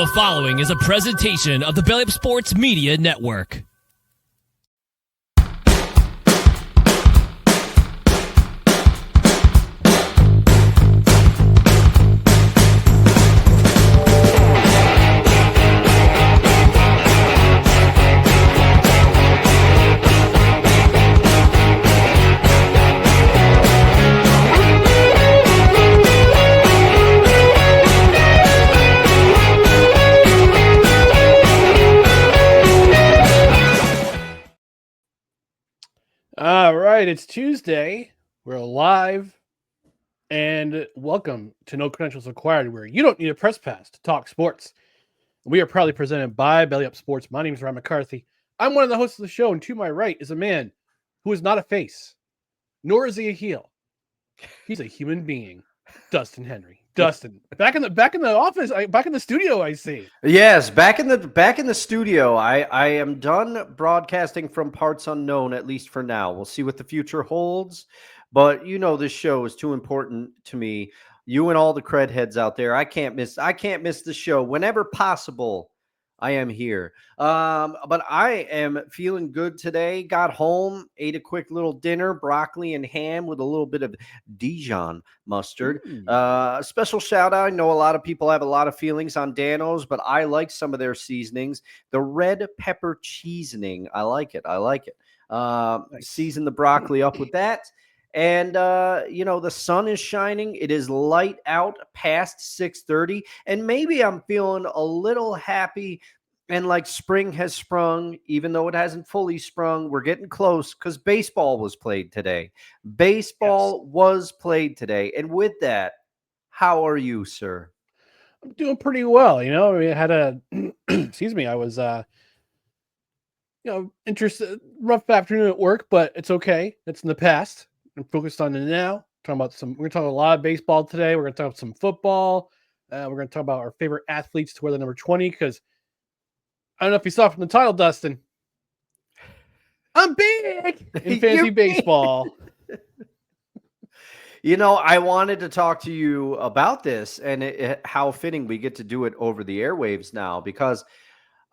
The following is a presentation of the Belly Up Sports Media Network. All right, it's Tuesday. We're live, and welcome to No Credentials Required, where you don't need a press pass to talk sports. We are proudly presented by Belly Up Sports. My name is Aaron McCarthy. I'm one of the hosts of the show, and to my right is a man who is not a face, nor is he a heel. He's a human being, Dustin Henry. Dustin, back in the office, back in the studio. I see. Yes, back in the studio. I am done broadcasting from parts unknown, at least for now. We'll see what the future holds. But you know, this show is too important to me. You and all the cred heads out there. I can't miss the show whenever possible. I am here. But I am feeling good today. Got home, ate a quick little dinner, broccoli and ham with a little bit of Dijon mustard. Special shout out. I know a lot of people have a lot of feelings on Dano's, but I like some of their seasonings. The red pepper seasoning. I like it. Nice. Season the broccoli up with that. And, the sun is shining. It is light out past 6:30. And maybe I'm feeling a little happy and like spring has sprung, even though it hasn't fully sprung. We're getting close because baseball was played today. Was played today. And with that, how are you, sir? I'm doing pretty well. I had a, excuse me, I was, interested, rough afternoon at work, but it's okay. It's in the past. I'm focused on it now. We're going to talk a lot of baseball today. We're going to talk about some football. We're going to talk about our favorite athletes to wear the number 20, because I don't know if you saw from the title, Dustin, I'm big in fantasy baseball. I wanted to talk to you about this and how fitting we get to do it over the airwaves now, because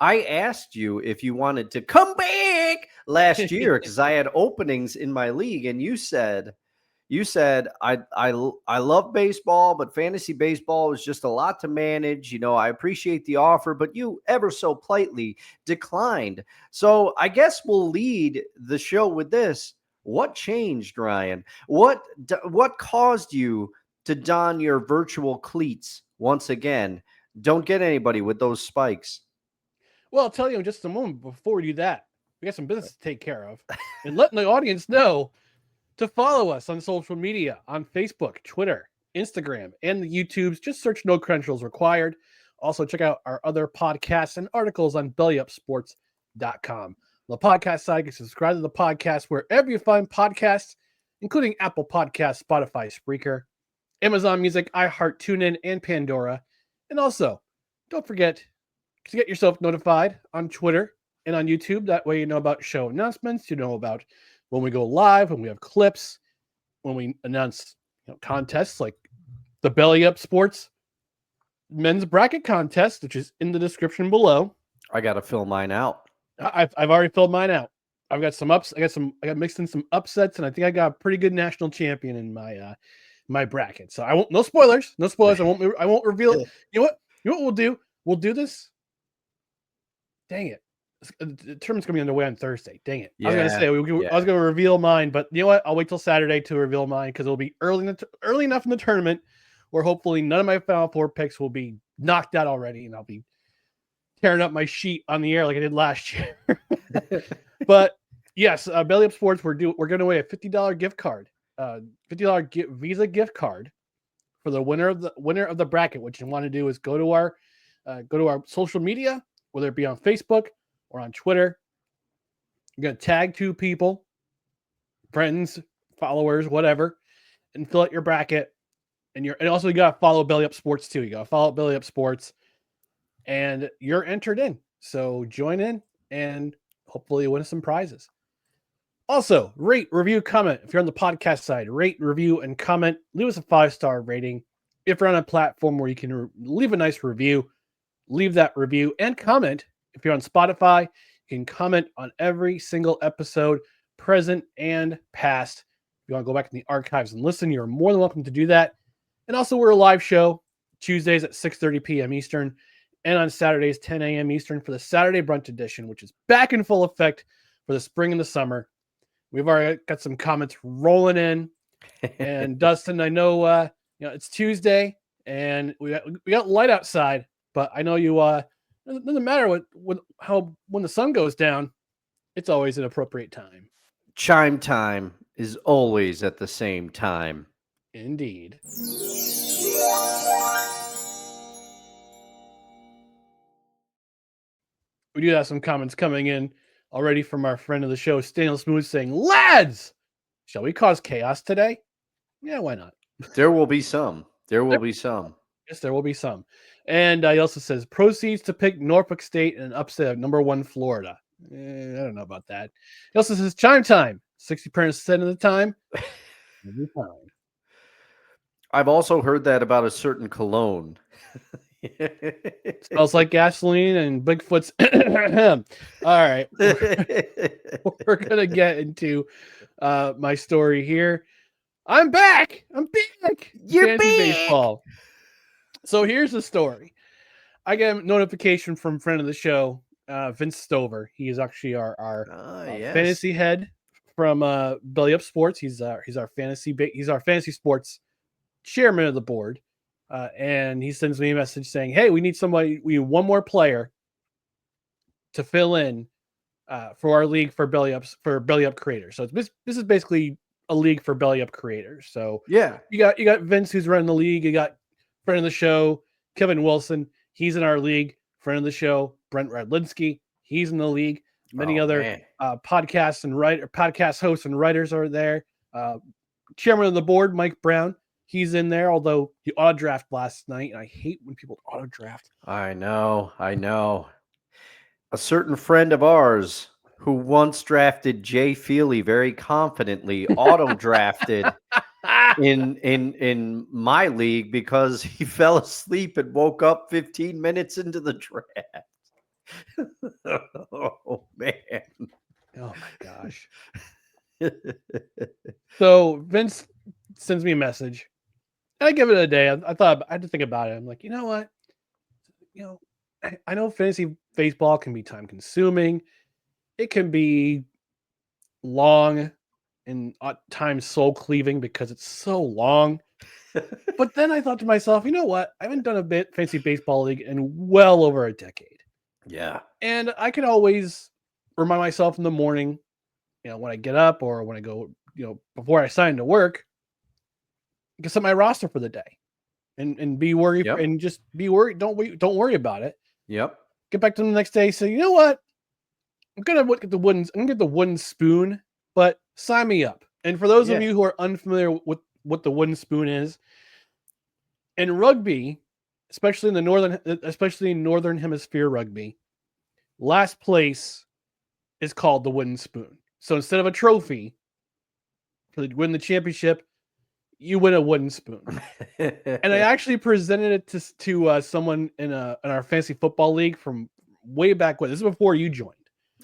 I asked you if you wanted to come back last year because I had openings in my league, and you said I love baseball, but fantasy baseball is just a lot to manage. I appreciate the offer, but you ever so politely declined. So I guess we'll lead the show with this. What changed, Ryan? What caused you to don your virtual cleats once again? Don't get anybody with those spikes. Well, I'll tell you in just a moment. Before we do that, we got some business to take care of, and letting the audience know to follow us on social media, on Facebook, Twitter, Instagram, and the YouTubes. Just search No Credentials Required. Also, check out our other podcasts and articles on bellyupsports.com. On the podcast side, you can subscribe to the podcast wherever you find podcasts, including Apple Podcasts, Spotify, Spreaker, Amazon Music, iHeart, TuneIn, and Pandora. And also, don't forget to get yourself notified on Twitter and on YouTube. That way you know about show announcements, you know about when we go live, when we have clips, when we announce contests like the Belly Up Sports men's bracket contest, which is in the description below. I got to fill mine out. I've already filled mine out. I've got some ups. I got mixed in some upsets, and I think I got a pretty good national champion in my bracket. So I won't. No spoilers. No spoilers. I won't reveal. You know what? We'll do? We'll do this. Dang it. The tournament's going to be underway on Thursday. Dang it. Yeah. I was going to say, I was going to reveal mine, but you know what? I'll wait till Saturday to reveal mine, because it'll be early enough in the tournament where hopefully none of my Final Four picks will be knocked out already, and I'll be tearing up my sheet on the air like I did last year. But yes, Belly Up Sports, we're giving away a $50 gift card, $50 Visa gift card for the winner of the bracket. What you want to do is go to our social media, whether it be on Facebook or on Twitter. You're going to tag 2 people, friends, followers, whatever, and fill out your bracket. And also you got to follow Belly Up Sports too. You got to follow Belly Up Sports, and you're entered in. So join in and hopefully win some prizes. Also, rate, review, comment. If you're on the podcast side, rate, review, and comment. Leave us a 5-star rating. If you're on a platform where you can leave a nice review, leave that review and comment. If you're on Spotify, you can comment on every single episode, present and past. If you want to go back in the archives and listen, you're more than welcome to do that. And also, we're a live show Tuesdays at 6:30 p.m. Eastern and on Saturdays, 10 a.m. Eastern for the Saturday Brunch Edition, which is back in full effect for the spring and the summer. We've already got some comments rolling in. And Dustin, I know it's Tuesday and we got light outside, but I know you it doesn't matter when the sun goes down, it's always an appropriate time. Chime time is always at the same time. Indeed. We do have some comments coming in already from our friend of the show, Stanley Smooth, saying, "Lads, shall we cause chaos today?" Yeah, why not? There will be some. There will be some. Yes, there will be some. And he also says, proceeds to pick Norfolk State and upset of number 1 Florida. I don't know about that. He also says, chime time. 60% of the time. Every time. I've also heard that about a certain cologne. Smells like gasoline and Bigfoot's. All right. We're going to get into my story here. I'm back. You're Fantasy back. Baseball. So here's the story. I get a notification from friend of the show, Vince Stover. He is actually our fantasy head from Belly Up Sports. He's our fantasy sports chairman of the board. And he sends me a message saying, "Hey, we need one more player to fill in for our league for Belly Up creators." So this is basically a league for Belly Up creators. So yeah, you got Vince who's running the league. You got friend of the show, Kevin Wilson. He's in our league. Friend of the show, Brent Radlinsky. He's in the league. Many other podcast hosts and writers are there. Chairman of the board, Mike Brown. He's in there, although he auto draft last night. And I hate when people auto draft. I know. A certain friend of ours who once drafted Jay Feely very confidently auto drafted in my league because he fell asleep and woke up 15 minutes into the draft. Oh man. Oh my gosh. So Vince sends me a message. I give it a day. I thought I had to think about it. I'm like, you know what? I know fantasy baseball can be time consuming. It can be long and at times soul cleaving because it's so long. But then I thought to myself, you know what? I haven't done a fantasy baseball league in well over a decade. Yeah. And I can always remind myself in the morning, when I get up or when I go, before I sign to work, get set my roster for the day and be worried and just be worried. Don't worry about it. Yep. Get back to them the next day. Say, you know what? I'm gonna get the wooden spoon, but sign me up. And for those of you who are unfamiliar with what the wooden spoon is, in rugby, especially in northern hemisphere rugby, last place is called the wooden spoon. So instead of a trophy to win the championship, you win a wooden spoon. And I actually presented it to someone in our fantasy football league from way back when. This is before you joined.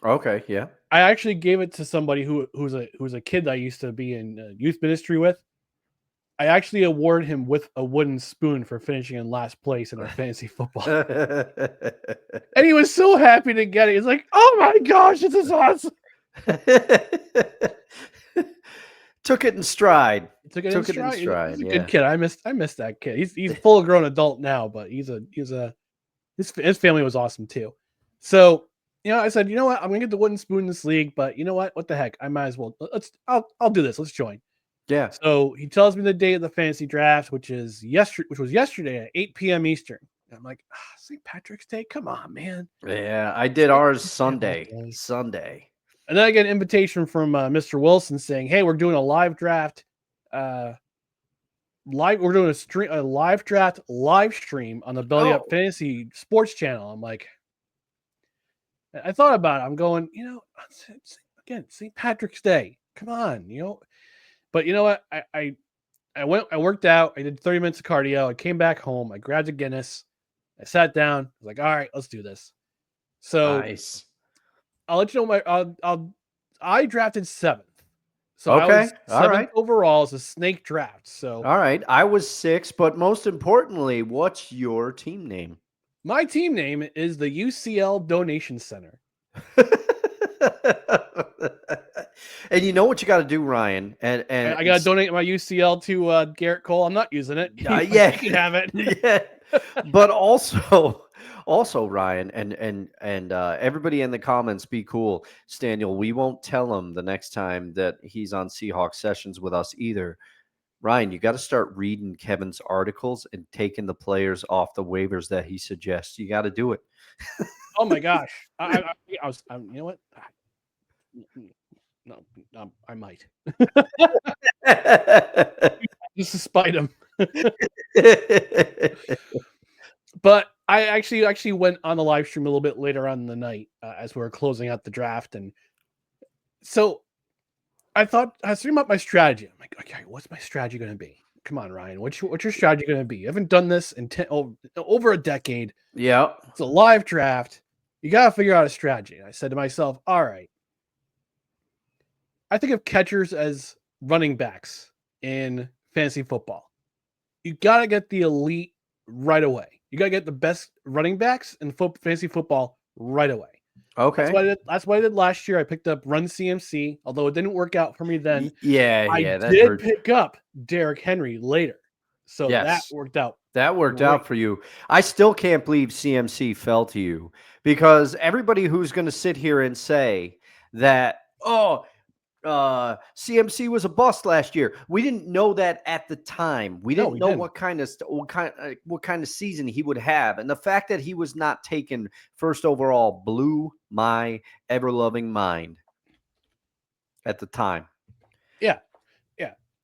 Okay, yeah. I actually gave it to somebody who's a kid that I used to be in youth ministry with. I actually awarded him with a wooden spoon for finishing in last place in our fantasy football. And he was so happy to get it. He's like, "Oh my gosh, this is awesome." Took it in stride. Took it in stride. He's a good kid. I missed that kid. He's full grown adult now, but his family was awesome too. So, I said, you know what? I'm gonna get the wooden spoon in this league, but you know what? What the heck? I might as well. I'll do this. Let's join. Yeah. So he tells me the date of the fantasy draft, which was yesterday at 8 p.m. Eastern. And I'm like, St. Patrick's Day? Come on, man. Yeah, I did ours Sunday. And then I get an invitation from Mr. Wilson saying, "Hey, we're doing a live draft. We're doing a live draft live stream on the Belly Up Fantasy Sports channel." I'm like, I thought about it. I'm going, again, St. Patrick's Day. Come on, But you know what? I worked out. I did 30 minutes of cardio. I came back home. I grabbed a Guinness. I sat down. I was like, all right, let's do this. So Nice. I'll let you know I drafted 7th. So I Okay. was All 7th right. overall as a snake draft. So All right. I was 6, but most importantly, what's your team name? my team name is the UCL Donation Center. And you know what you got to do, Ryan? And I got to donate my UCL to Garrett Cole. I'm not using it. yeah, You can have it. yeah. But also Ryan and everybody in the comments, be cool. Staniel, we won't tell him the next time that he's on Seahawks sessions with us either. Ryan, you got to start reading Kevin's articles and taking the players off the waivers that he suggests. You got to do it. Oh my gosh! I was. You know what? No, I might. Just to spite him. But I actually went on the live stream a little bit later on in the night as we were closing out the draft, and so I was thinking about my strategy. I'm like, okay, what's my strategy going to be? Come on, Ryan. What's your strategy going to be? You haven't done this in over a decade. Yeah. It's a live draft. You got to figure out a strategy. I said to myself, all right. I think of catchers as running backs in fantasy football. You got to get the elite right away. You got to get the best running backs in fantasy football right away. Okay. That's what I did last year. I picked up Run CMC, although it didn't work out for me then. I did pick up Derrick Henry later. So yes. that worked out. That worked out for you. I still can't believe CMC fell to you, because everybody who's going to sit here and say that, CMC was a bust last year. We didn't know that at the time. We didn't know what kind of season he would have, and the fact that he was not taken first overall blew my ever-loving mind at the time. Yeah,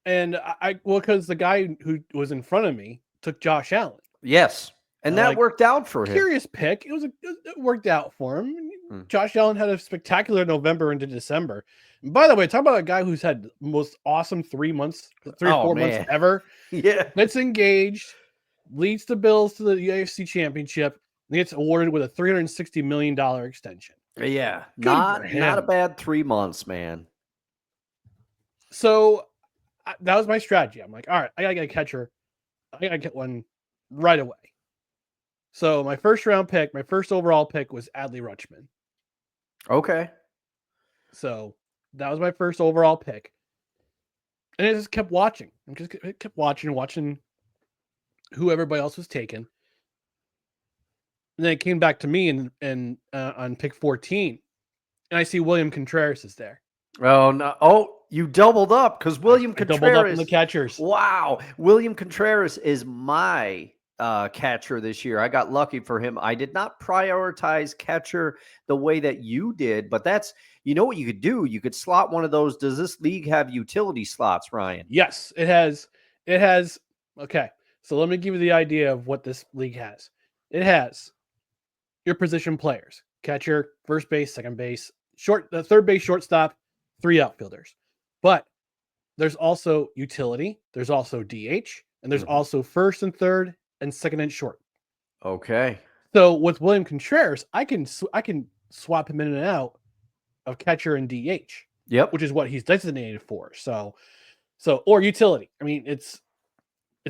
and because the guy who was in front of me took Josh Allen. Yes, and that worked out for him. Curious pick. It worked out for him. Josh Allen had a spectacular November into December. And by the way, talk about a guy who's had the most awesome 3 months, 3 or 4 months ever. Yeah. Gets engaged, leads the Bills to the AFC Championship, and gets awarded with a $360 million extension. Yeah. Not a bad 3 months, man. So that was my strategy. I'm like, all right, I got to get a catcher. I got to get one right away. So my first overall pick was Adley Rutschman. Okay. So that was my first overall pick. And I just kept watching. I kept watching who everybody else was taking. And then it came back to me and on pick 14. And I see William Contreras is there. Oh, no. Oh, you doubled up because William Contreras. Doubled up in the catchers. Wow. William Contreras is my catcher this year. I got lucky for him. I did not prioritize catcher the way that you did, but you know what you could do? You could slot one of those. Does this league have utility slots, Ryan? Yes, it has. Okay. So let me give you the idea of what this league has. It has your position players: catcher, first base, second base, third base, shortstop, 3 outfielders. But there's also utility, there's also DH, and there's also first and third and second and short. Okay. So with William Contreras, I can swap him in and out of catcher and DH. Yep. Which is what he's designated for. So or utility. I mean, it's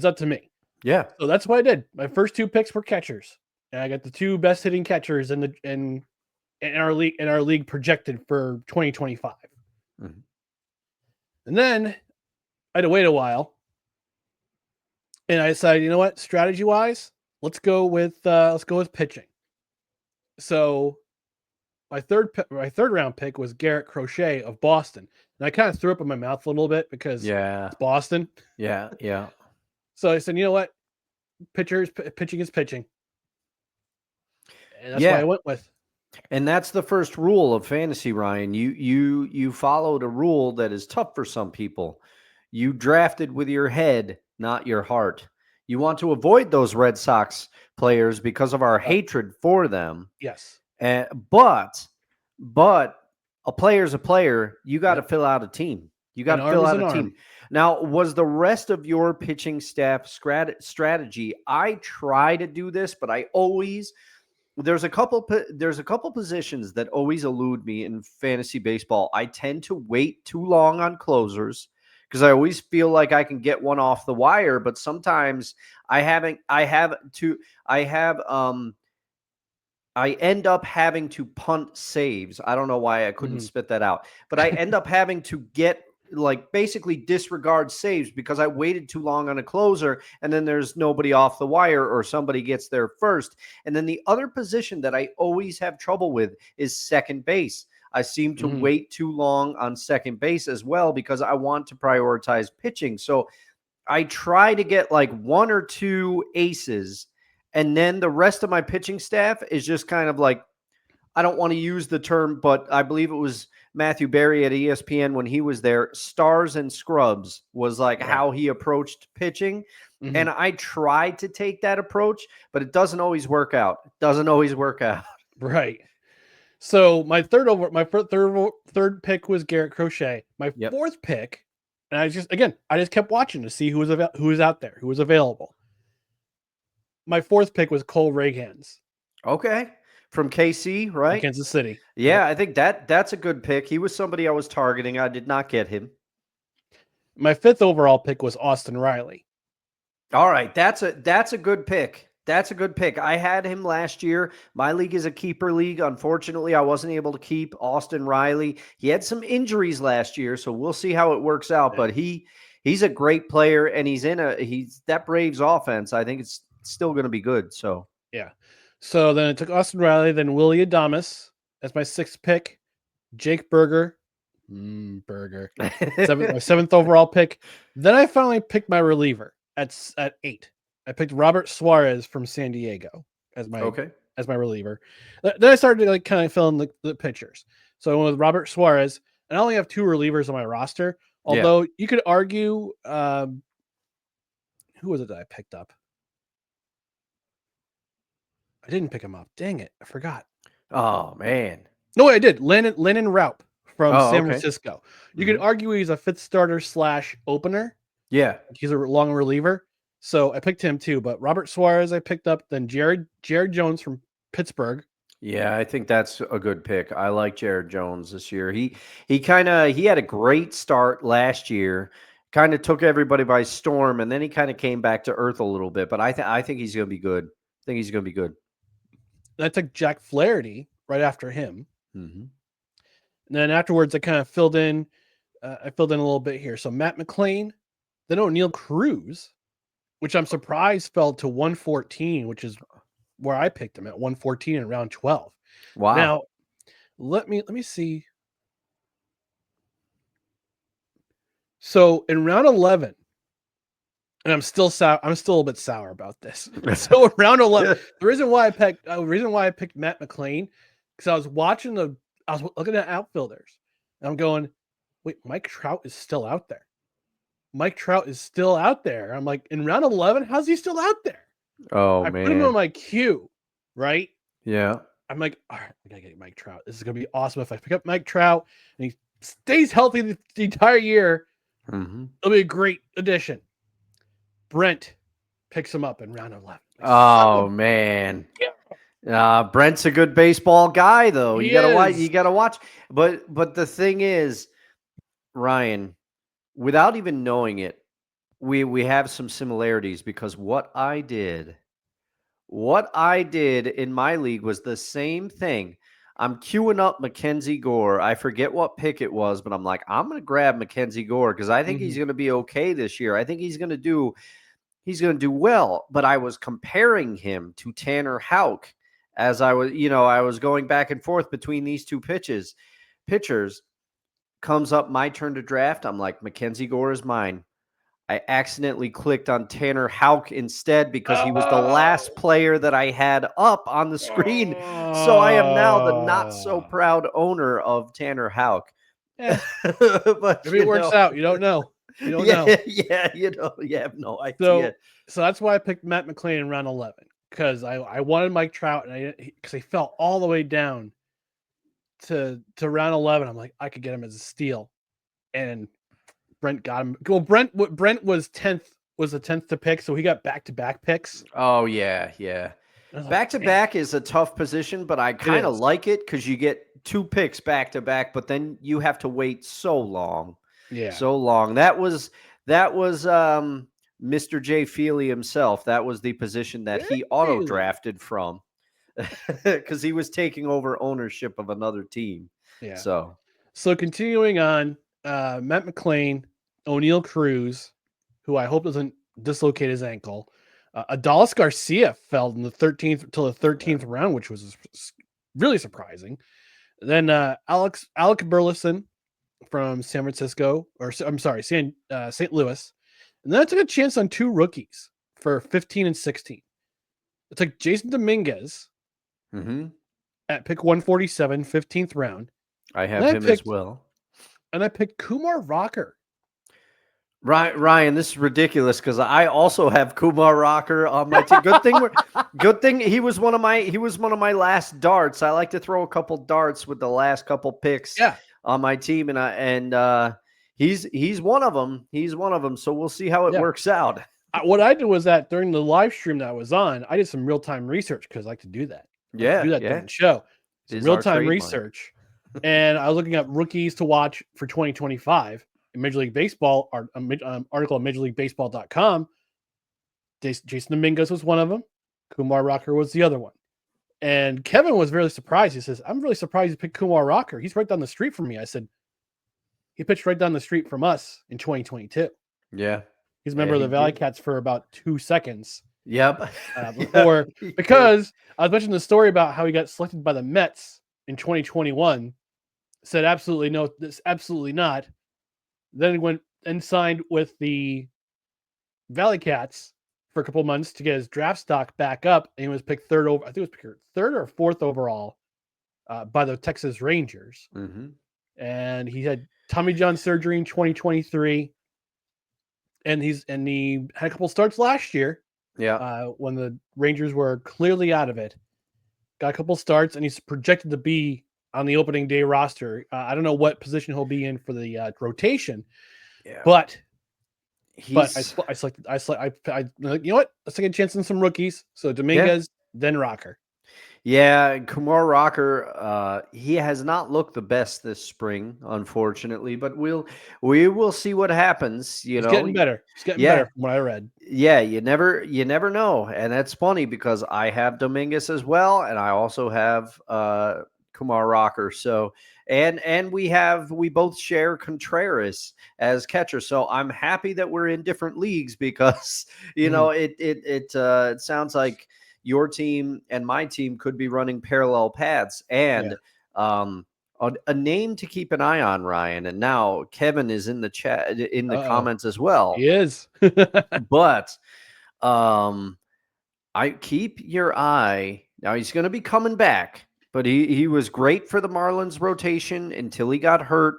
up to me. Yeah. So that's what I did. My first 2 picks were catchers, and I got the 2 best hitting catchers in our league projected for 2025. Mm-hmm. And then I had to wait a while, and I decided, you know what, strategy wise, let's go with pitching. So my third round pick was Garrett Crochet of Boston, and I kind of threw up in my mouth a little bit because it's Boston. Yeah. So I said, you know what, pitching is pitching, and that's what I went with. And that's the first rule of fantasy, Ryan. You followed a rule that is tough for some people. You drafted with your head, not your heart. You want to avoid those Red Sox players because of our hatred for them. Yes. But a player's a player. You got to fill out a team. You got to fill out a team. Now, was the rest of your pitching staff strategy? I try to do this, but I always there's a couple positions that always elude me in fantasy baseball. I tend to wait too long on closers because I always feel like I can get one off the wire, but sometimes I end up having to punt saves. I don't know why I couldn't spit that out, but I end up having to get basically disregard saves because I waited too long on a closer and then there's nobody off the wire or somebody gets there first. And then the other position that I always have trouble with is second base. I seem to wait too long on second base as well because I want to prioritize pitching. So I try to get one or two aces, and then the rest of my pitching staff is just kind of I don't want to use the term, but I believe it was Matthew Berry at ESPN when he was there. Stars and scrubs was how he approached pitching. And I tried to take that approach, but it doesn't always work out. Right. So my third pick was Garrett Crochet. My fourth pick, and I just kept watching to see who was out there, who was available. My fourth pick was Cole Ragans. Okay. From KC, right? From Kansas City. Yeah, I think that's a good pick. He was somebody I was targeting. I did not get him. My fifth overall pick was Austin Riley. All right, that's a good pick. That's a good pick. I had him last year. My league is a keeper league. Unfortunately, I wasn't able to keep Austin Riley. He had some injuries last year, so we'll see how it works out. Yeah. But he's a great player, and he's that Braves offense. I think it's still going to be good. So yeah. So then I took Austin Riley, then Willie Adames as my sixth pick, Jake Berger, my seventh overall pick. Then I finally picked my reliever at 8. I picked Robert Suarez from San Diego as my reliever. Then I started to kind of fill in the pitchers. So I went with Robert Suarez, and I only have 2 relievers on my roster. Although you could argue, who was it that I picked up? I didn't pick him up. Dang it. I forgot. Oh, man. No, I did. Lennon Raup from San Francisco. You could argue he's a 5th starter / opener. Yeah. He's a long reliever. So I picked him too. But Robert Suarez I picked up. Then Jared Jones from Pittsburgh. Yeah, I think that's a good pick. I like Jared Jones this year. He had a great start last year. Kind of took everybody by storm, and then he kind of came back to earth a little bit. But I think he's going to be good. I took Jack Flaherty right after him. Mm-hmm. And then afterwards, I kind of filled in a little bit here. So Matt McClain, then O'Neal Cruz, which I'm surprised fell to 114, which is where I picked him at 114 in round 12. Wow. Now, let me see. So in round 11, and I'm still a little bit sour about this. So around 11, the reason why I picked Matt McClain, because I was looking at outfielders, and I'm going, wait, Mike Trout is still out there. I'm like, in round 11, how's he still out there? Oh, I man. put him on my queue, right? Yeah. I'm like, all right, I gotta get Mike Trout. This is gonna be awesome if I pick up Mike Trout and he stays healthy the entire year. Mm-hmm. It'll be a great addition. Brent picks him up in round 11. Oh, man. Brent's a good baseball guy, though. You gotta watch. But the thing is, Ryan, without even knowing it, we have some similarities because what I did in my league was the same thing. I'm queuing up Mackenzie Gore. I forget what pick it was, but I'm like, I'm going to grab Mackenzie Gore because I think he's going to be okay this year. I think he's going to do well. But I was comparing him to Tanner Houck as I was going back and forth between these two pitchers. Comes up my turn to draft. I'm like, Mackenzie Gore is mine. I accidentally clicked on Tanner Houck instead because he was the last player that I had up on the screen. So I am now the not so proud owner of Tanner Houck. Yeah. But maybe it works out. You don't know. You don't know. Yeah, you have no idea. So that's why I picked Matt McClain in round 11 because I wanted Mike Trout and because he fell all the way down to round 11. I'm like, I could get him as a steal, and Brent got him. Well, Brent was 10th, was the 10th to pick, so he got back-to-back picks. Oh, yeah, yeah. Back-to-back is a tough position, but I kind of like it because you get 2 picks back-to-back, but then you have to wait so long. Yeah. So long. That was Mr. Jay Feely himself. That was the position that he auto-drafted from because he was taking over ownership of another team. Yeah. So continuing on, Matt McClain, O'Neal Cruz, who I hope doesn't dislocate his ankle. Adalis Garcia fell in the 13th till the 13th round, which was really surprising. Then Alec Burleson from San Francisco, or I'm sorry, St. Louis. And then I took a chance on 2 rookies for 15 and 16. I took Jason Dominguez at pick 147, 15th round. I have him as well. And I picked Kumar Rocker. Ryan, this is ridiculous because I also have Kumar Rocker on my team. Good thing he was one of my last darts. I like to throw a couple darts with the last couple picks on my team, and he's one of them. He's one of them. So we'll see how it works out. What I did was that during the live stream that I was on, I did some real time research because I like to do that. During the show. Real time research, and I was looking up rookies to watch for 2025. In Major League Baseball, article on MajorLeagueBaseball.com, Jason Dominguez was one of them. Kumar Rocker was the other one. And Kevin was really surprised. He says, I'm really surprised you picked Kumar Rocker. He's right down the street from me. I said, he pitched right down the street from us in 2022. Yeah. He's a member of the Valley Cats for about 2 seconds. Yep. Before, because I was mentioning the story about how he got selected by the Mets in 2021. Said, absolutely no, this absolutely not. Then he went and signed with the Valley Cats for a couple months to get his draft stock back up, and he was picked third over. I think it was picked 3rd or 4th overall by the Texas Rangers. And he had Tommy John surgery in 2023, and he had a couple starts last year. Yeah, when the Rangers were clearly out of it, got a couple starts, and he's projected to be on the opening day roster. I don't know what position he'll be in for the rotation, but I selected. You know what? Let's take a chance on some rookies. So Dominguez, then Rocker. Yeah, Kumar Rocker, he has not looked the best this spring, unfortunately, but we will see what happens. He's getting better. He's getting better from what I read. Yeah, you never know. And that's funny because I have Dominguez as well, and I also have Kumar Rocker. So and we both share Contreras as catcher. So I'm happy that we're in different leagues because it sounds like your team and my team could be running parallel paths. And a name to keep an eye on, Ryan. And now Kevin is in the chat in the comments as well. He is. But I keep your eye. Now he's going to be coming back. But he was great for the Marlins rotation until he got hurt.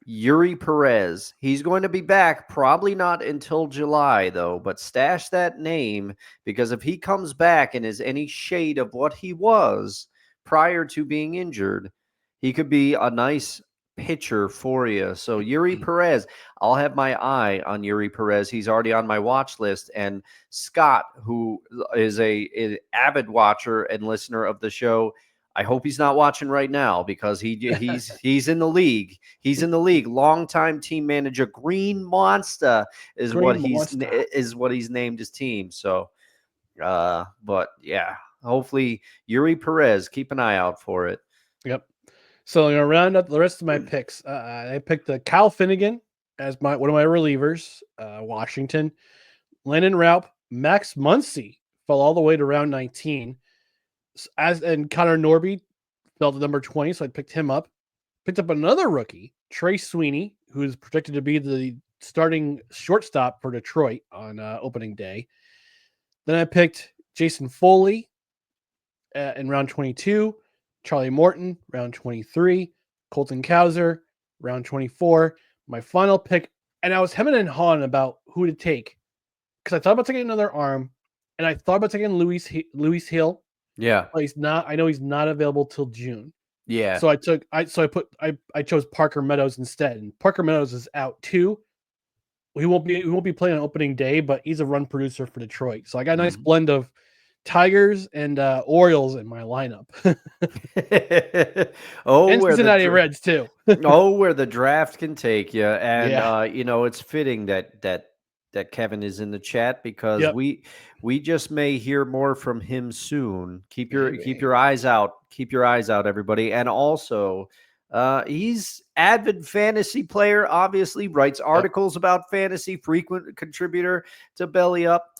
Yuri Perez. He's going to be back, probably not until July, though. But stash that name, because if he comes back and is any shade of what he was prior to being injured, he could be a nice pitcher for you. So Yuri Perez, I'll have my eye on Yuri Perez. He's already on my watch list. And Scott, who is an avid watcher and listener of the show, I hope he's not watching right now because he's in the league. He's in the league. Longtime team manager, Green Monster is what he's named his team. So, but yeah, hopefully Yuri Perez, keep an eye out for it. Yep. So I'm gonna round up the rest of my picks. I picked Kyle Finnegan as one of my relievers. Washington, Landon Raup, Max Muncy fell all the way to round 19. And Connor Norby fell to number 20, so I picked him up. Picked up another rookie, Trey Sweeney, who is projected to be the starting shortstop for Detroit on opening day. Then I picked Jason Foley in round 22, Charlie Morton, round 23, Colton Cowser, round 24. My final pick, and I was hemming and hawing about who to take because I thought about taking another arm, and I thought about taking Luis Hill. Yeah, but he's not. I know he's not available till June. Yeah. So I chose Parker Meadows instead, and Parker Meadows is out too. he won't be playing on opening day, but he's a run producer for Detroit. So I got a nice Mhm. blend of Tigers and Orioles in my lineup, Oh, and where the Cincinnati Reds too. where the draft can take you. And Yeah. it's fitting that Kevin is in the chat because Yep. we just may hear more from him soon. Keep Maybe. your eyes out. Keep your eyes out, everybody. And also, he's avid fantasy player, obviously, writes Yep. articles about fantasy, frequent contributor to Belly Up.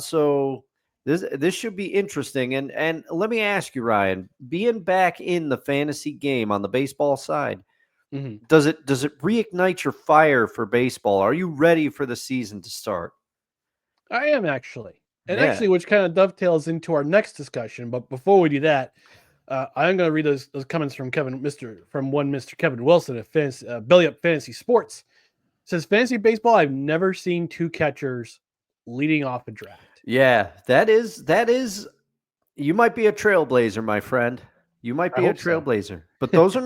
So this should be interesting. And let me ask you, Ryan, being back in the fantasy game on the baseball side, Mhm. does it reignite your fire for baseball? Are you ready for the season to start? I am actually, and Yeah. actually, which kind of dovetails into our next discussion. But before we do that, I'm going to read those comments from Mr. Kevin Wilson at Belly Up Fantasy Sports. Says fantasy baseball. I've never seen two catchers leading off a draft. Yeah, that is you might be a trailblazer, my friend. You might I be a hope so. trailblazer. But those are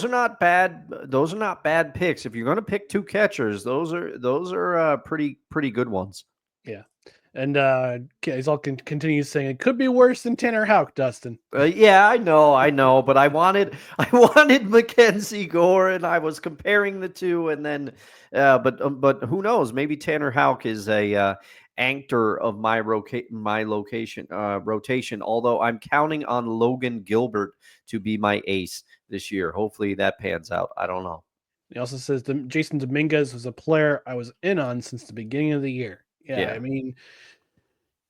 not bad picks. If you're going to pick two catchers, those are pretty good ones. Yeah, and he's all continues saying it could be worse than Tanner Houck, Dustin. Yeah, I know, but I wanted I wanted Mackenzie Gore, and I was comparing the two, and then, but who knows? Maybe Tanner Houck is a anchor of my rotation. Although I'm counting on Logan Gilbert to be my ace this year. Hopefully that pans out. I don't know. He also says Jason Dominguez was a player I was in on since the beginning of the year. Yeah, I Yeah, mean,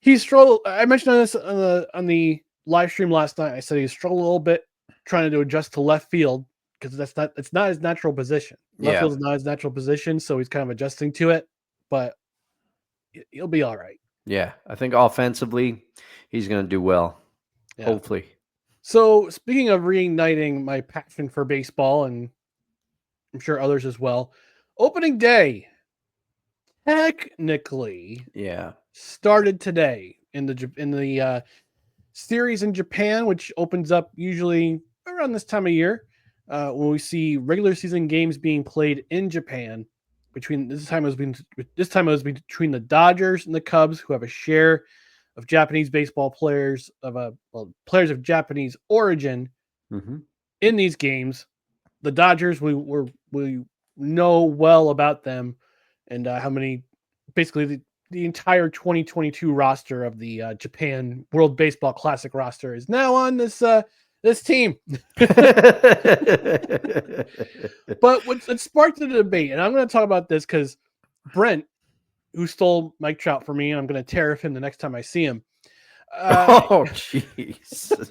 he struggled. I mentioned this on the live stream last night. I said he struggled a little bit trying to adjust to left field because it's not his natural position. Left yeah, field is not his natural position, so he's kind of adjusting to it. But he'll be all right. yeah. I think offensively, he's going to do well. Yeah. Hopefully. So speaking of reigniting my passion for baseball, and I'm sure others as well, opening day technically Yeah. started today in the series in Japan, which opens up usually around this time of year, when we see regular season games being played in Japan. This time it was between the Dodgers and the Cubs, who have a share of Japanese baseball players players of Japanese origin Hmm. in these games. The Dodgers, we know well about them, and how many basically the entire 2022 roster of the Japan World Baseball Classic roster is now on this team. But it sparked the debate, and I'm going to talk about this because Brent, who stole Mike Trout from me, and I'm going to tariff him the next time I see him. Oh, jeez.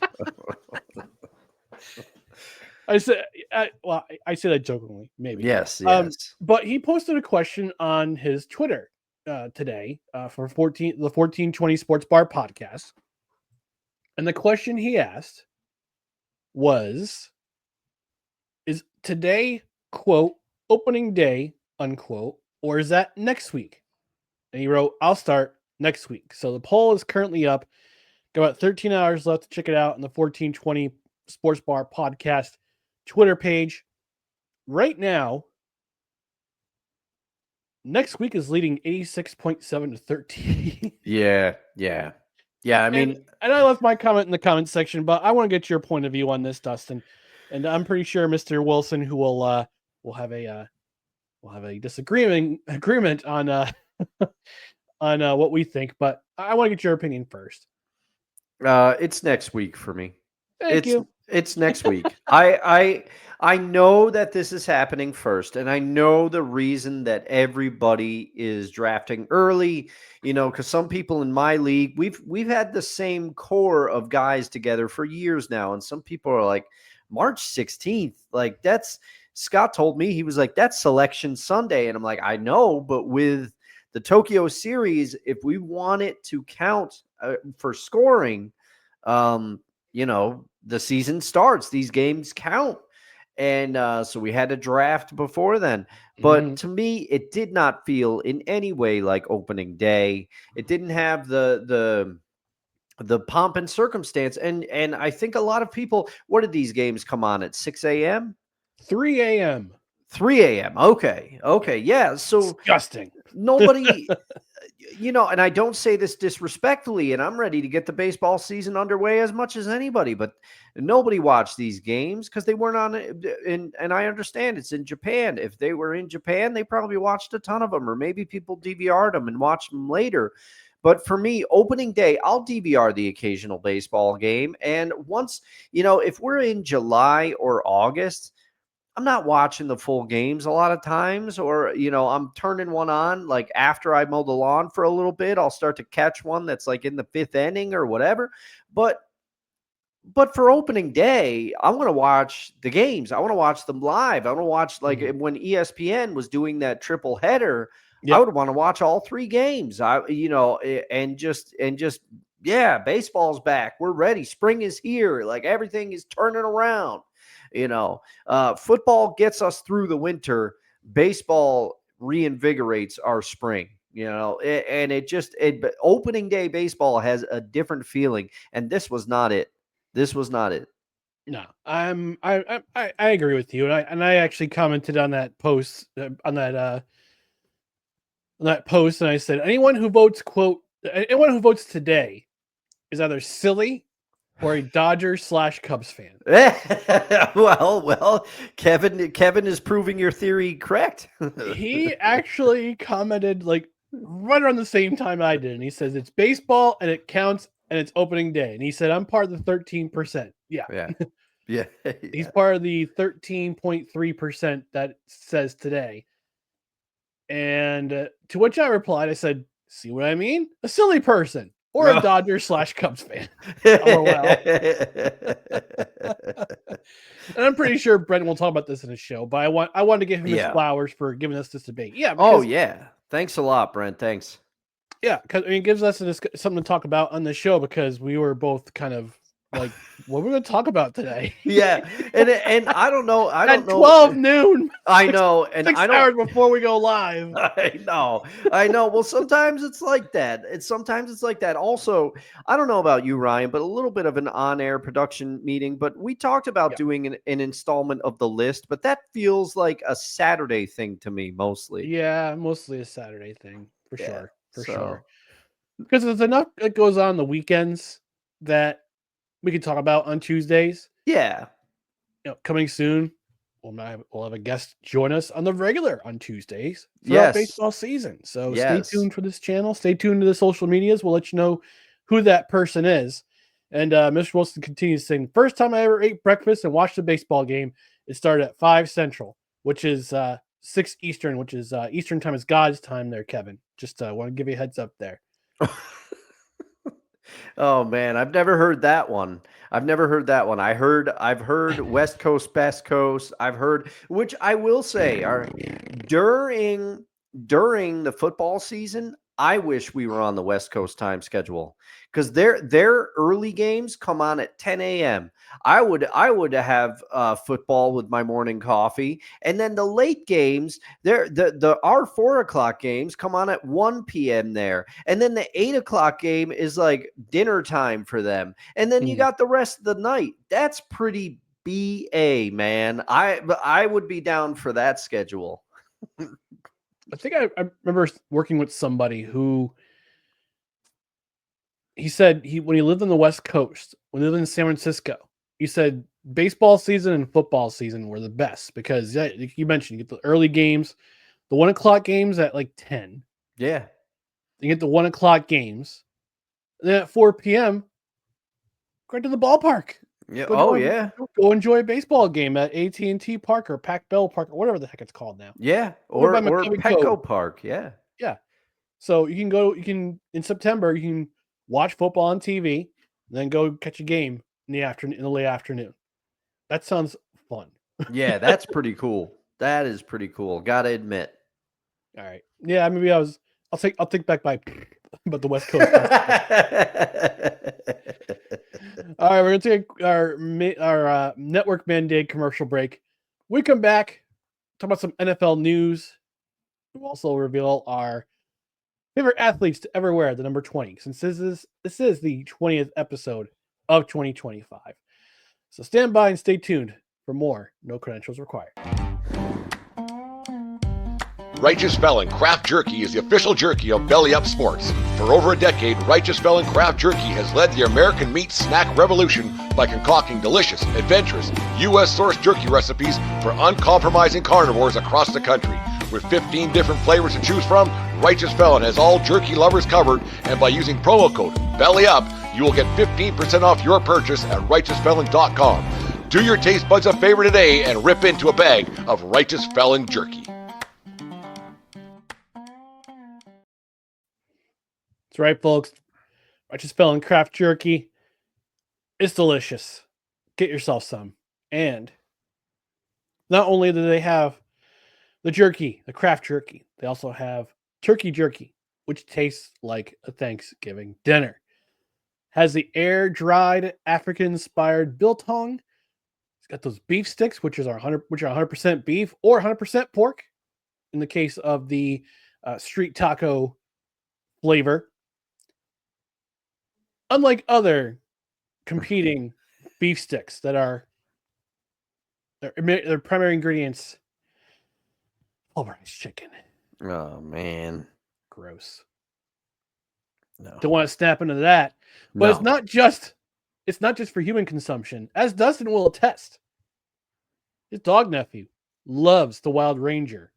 I said, I say that jokingly, maybe. Yes, yes. But he posted a question on his Twitter today for the 1420 Sports Bar podcast, and the question he asked was, "Is today quote opening day unquote, or is that next week?" And he wrote, "I'll start next week." So the poll is currently up. Got about 13 hours left to check it out on the 1420 Sports Bar podcast Twitter page. Right now, next week is leading 86.7 to 13. Yeah, yeah. Yeah, I mean, And I left my comment in the comment section, but I want to get your point of view on this, Dustin. And I'm pretty sure Mr. Wilson, who will have a agreement on on what we think, but I want to get your opinion first. it's next week for me. Thank you. It's next week. I know that this is happening first, and I know the reason that everybody is drafting early, because some people in my league, we've had the same core of guys together for years now, and some people are like, March 16th, like that's Scott told me, he was like, that's selection Sunday, and I'm like, I know, but with the Tokyo series, if we want it to count for scoring, the season starts, these games count. And so we had a draft before then. But to me, it did not feel in any way like opening day. It didn't have the pomp and circumstance. And I think a lot of people, what did these games come on at 6 a.m.? 3 a.m. 3 a.m. Okay. Yeah. So Disgusting. nobody, and I don't say this disrespectfully, and I'm ready to get the baseball season underway as much as anybody, but nobody watched these games because they weren't on and I understand it's in Japan. If they were in Japan, they probably watched a ton of them, or maybe people DVR'd them and watched them later. But for me, opening day, I'll DVR the occasional baseball game. And once, if we're in July or August, I'm not watching the full games a lot of times, or, I'm turning one on like after I mow the lawn for a little bit. I'll start to catch one that's like in the 5th inning or whatever. But for opening day, I want to watch the games. I want to watch them live. I want to watch when ESPN was doing that triple header. Yep. I would want to watch all 3 games. Yeah, baseball's back. We're ready. Spring is here. Like everything is turning around. Football gets us through the winter. Baseball reinvigorates our spring. But opening day baseball has a different feeling, and this was not it. No, I agree with you, and I actually commented on that post on that post, and I said anyone who votes today is either silly or a Dodgers/Cubs fan. well, Kevin is proving your theory correct. He actually commented like right around the same time I did, and he says it's baseball and it counts and it's opening day, and he said I'm part of the 13%. Yeah. He's part of the 13.3% that says today. And to which I replied, I said, "See what I mean? A silly person." Or a Dodgers/Cubs fan. LOL. And I'm pretty sure Brent will talk about this in his show, but I want to give him his flowers for giving us this debate. Yeah. Thanks a lot, Brent. Thanks. Yeah, because it gives us something to talk about on the show, because we were both kind of like, what are we going to talk about today? Yeah, and I don't know. At 12 noon. I know, and 6 hours before we go live. I know. Well, sometimes it's like that. Also, I don't know about you, Ryan, but a little bit of an on-air production meeting. But we talked about doing an installment of the list, but that feels like a Saturday thing to me, mostly. Yeah, mostly a Saturday thing for sure. For sure. Because there's enough that goes on the weekends that we can talk about on Tuesdays. Yeah. Coming soon, we'll have a guest join us on the regular on Tuesdays throughout baseball season. So stay tuned for this channel. Stay tuned to the social medias. We'll let you know who that person is. And Mr. Wilson continues saying, first time I ever ate breakfast and watched a baseball game, it started at 5 Central, which is 6 Eastern, which is Eastern time is God's time there, Kevin. Just want to give you a heads up there. Oh man, I've never heard that one. I've heard West Coast, Best Coast. Which I will say are during the football season, I wish we were on the West Coast time schedule, because their early games come on at 10 a.m. I would have football with my morning coffee, and then the late games, our 4 o'clock games come on at 1 p.m. there, and then the 8 o'clock game is like dinner time for them, and then you got the rest of the night. That's pretty BA, man. I would be down for that schedule. I think I remember working with somebody who he said when he lived on the West Coast, when he lived in San Francisco, he said baseball season and football season were the best, because you mentioned you get the early games, the 1 o'clock games at like 10. Yeah. You get the 1 o'clock games. And then at 4 p.m., go to the ballpark. Yeah. Go enjoy a baseball game at AT&T Park or Pac Bell Park or whatever the heck it's called now. Yeah. Or Petco Park. Yeah. Yeah. So you can in September, you can watch football on TV, and then go catch a game in the late afternoon. That sounds fun. Yeah, that's pretty cool. That is pretty cool. Gotta admit. All right. Yeah, maybe I'll take back my but the West Coast. All right, we're gonna take our network mandate commercial break. We come back, talk about some NFL news. We'll also reveal our favorite athletes to ever wear the number 20, since this is the 20th episode of 2025. So stand by and stay tuned for more No Credentials Required. Righteous Felon Craft Jerky is the official jerky of Belly Up Sports. For over a decade, Righteous Felon Craft Jerky has led the American meat snack revolution by concocting delicious, adventurous, U.S.-sourced jerky recipes for uncompromising carnivores across the country. With 15 different flavors to choose from, Righteous Felon has all jerky lovers covered, and by using promo code BELLYUP, you will get 15% off your purchase at righteousfelon.com. Do your taste buds a favor today and rip into a bag of Righteous Felon jerky. That's right, folks. Righteous Felon Craft Jerky. It's delicious. Get yourself some. And not only do they have the jerky, the craft jerky, they also have turkey jerky, which tastes like a Thanksgiving dinner. Has the air-dried, African-inspired biltong. It's got those beef sticks, which are 100% beef or 100% pork. In the case of the street taco flavor. Unlike other competing beef sticks that are their primary ingredients, pulverized chicken. Oh man, gross. No, Don't want to snap into that. But no. it's not just for human consumption, as Dustin will attest. His dog nephew loves the Wild Ranger.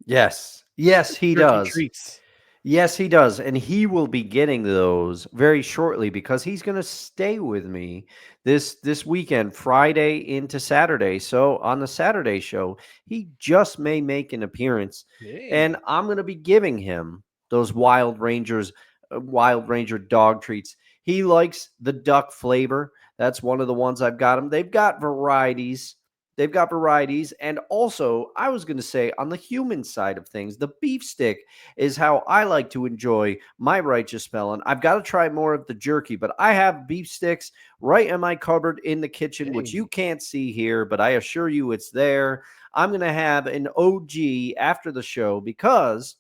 Yes, he Turkey does. Treats. Yes, he does. And he will be getting those very shortly because he's going to stay with me this weekend, Friday into Saturday. So on the Saturday show, he just may make an appearance. Hey. And I'm going to be giving him those Wild Ranger dog treats. He likes the duck flavor. That's one of the ones I've got him. They've got varieties. And also, I was going to say, on the human side of things, the beef stick is how I like to enjoy my Righteous Felon. I've got to try more of the jerky, but I have beef sticks right in my cupboard in the kitchen, which you can't see here, but I assure you it's there. I'm going to have an OG after the show because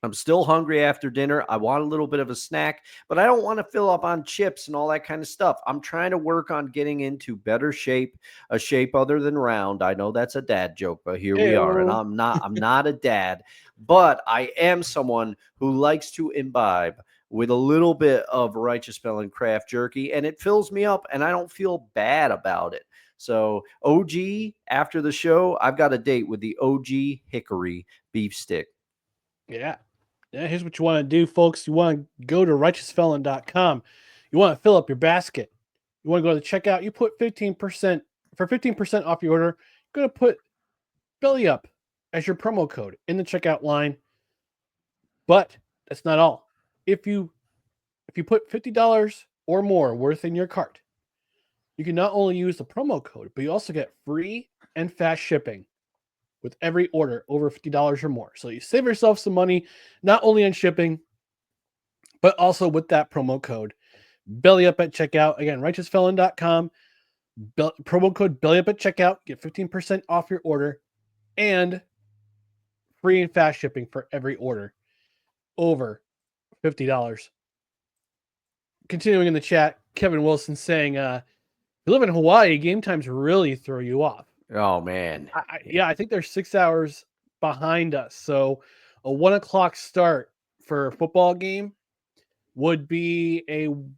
I'm still hungry after dinner. I want a little bit of a snack, but I don't want to fill up on chips and all that kind of stuff. I'm trying to work on getting into better shape, a shape other than round. I know that's a dad joke, but here we are. And I'm not a dad, but I am someone who likes to imbibe with a little bit of Righteous Felon Craft Jerky, and it fills me up, and I don't feel bad about it. So OG, after the show, I've got a date with the OG Hickory beef stick. Yeah. Here's what you want to do, folks. You want to go to righteousfelon.com. You want to fill up your basket. You want to go to the checkout. You put 15% for 15% off your order. You're going to put Belly Up as your promo code in the checkout line. But that's not all. If you put $50 or more worth in your cart, you can not only use the promo code, but you also get free and fast shipping with every order over $50 or more. So you save yourself some money, not only on shipping, but also with that promo code Belly Up at checkout. Again, righteousfelon.com, promo code Belly Up at checkout, get 15% off your order and free and fast shipping for every order over $50. Continuing in the chat, Kevin Wilson saying, you live in Hawaii, game times really throw you off. Oh, man. I think they're 6 hours behind us. So a 1 o'clock start for a football game would be an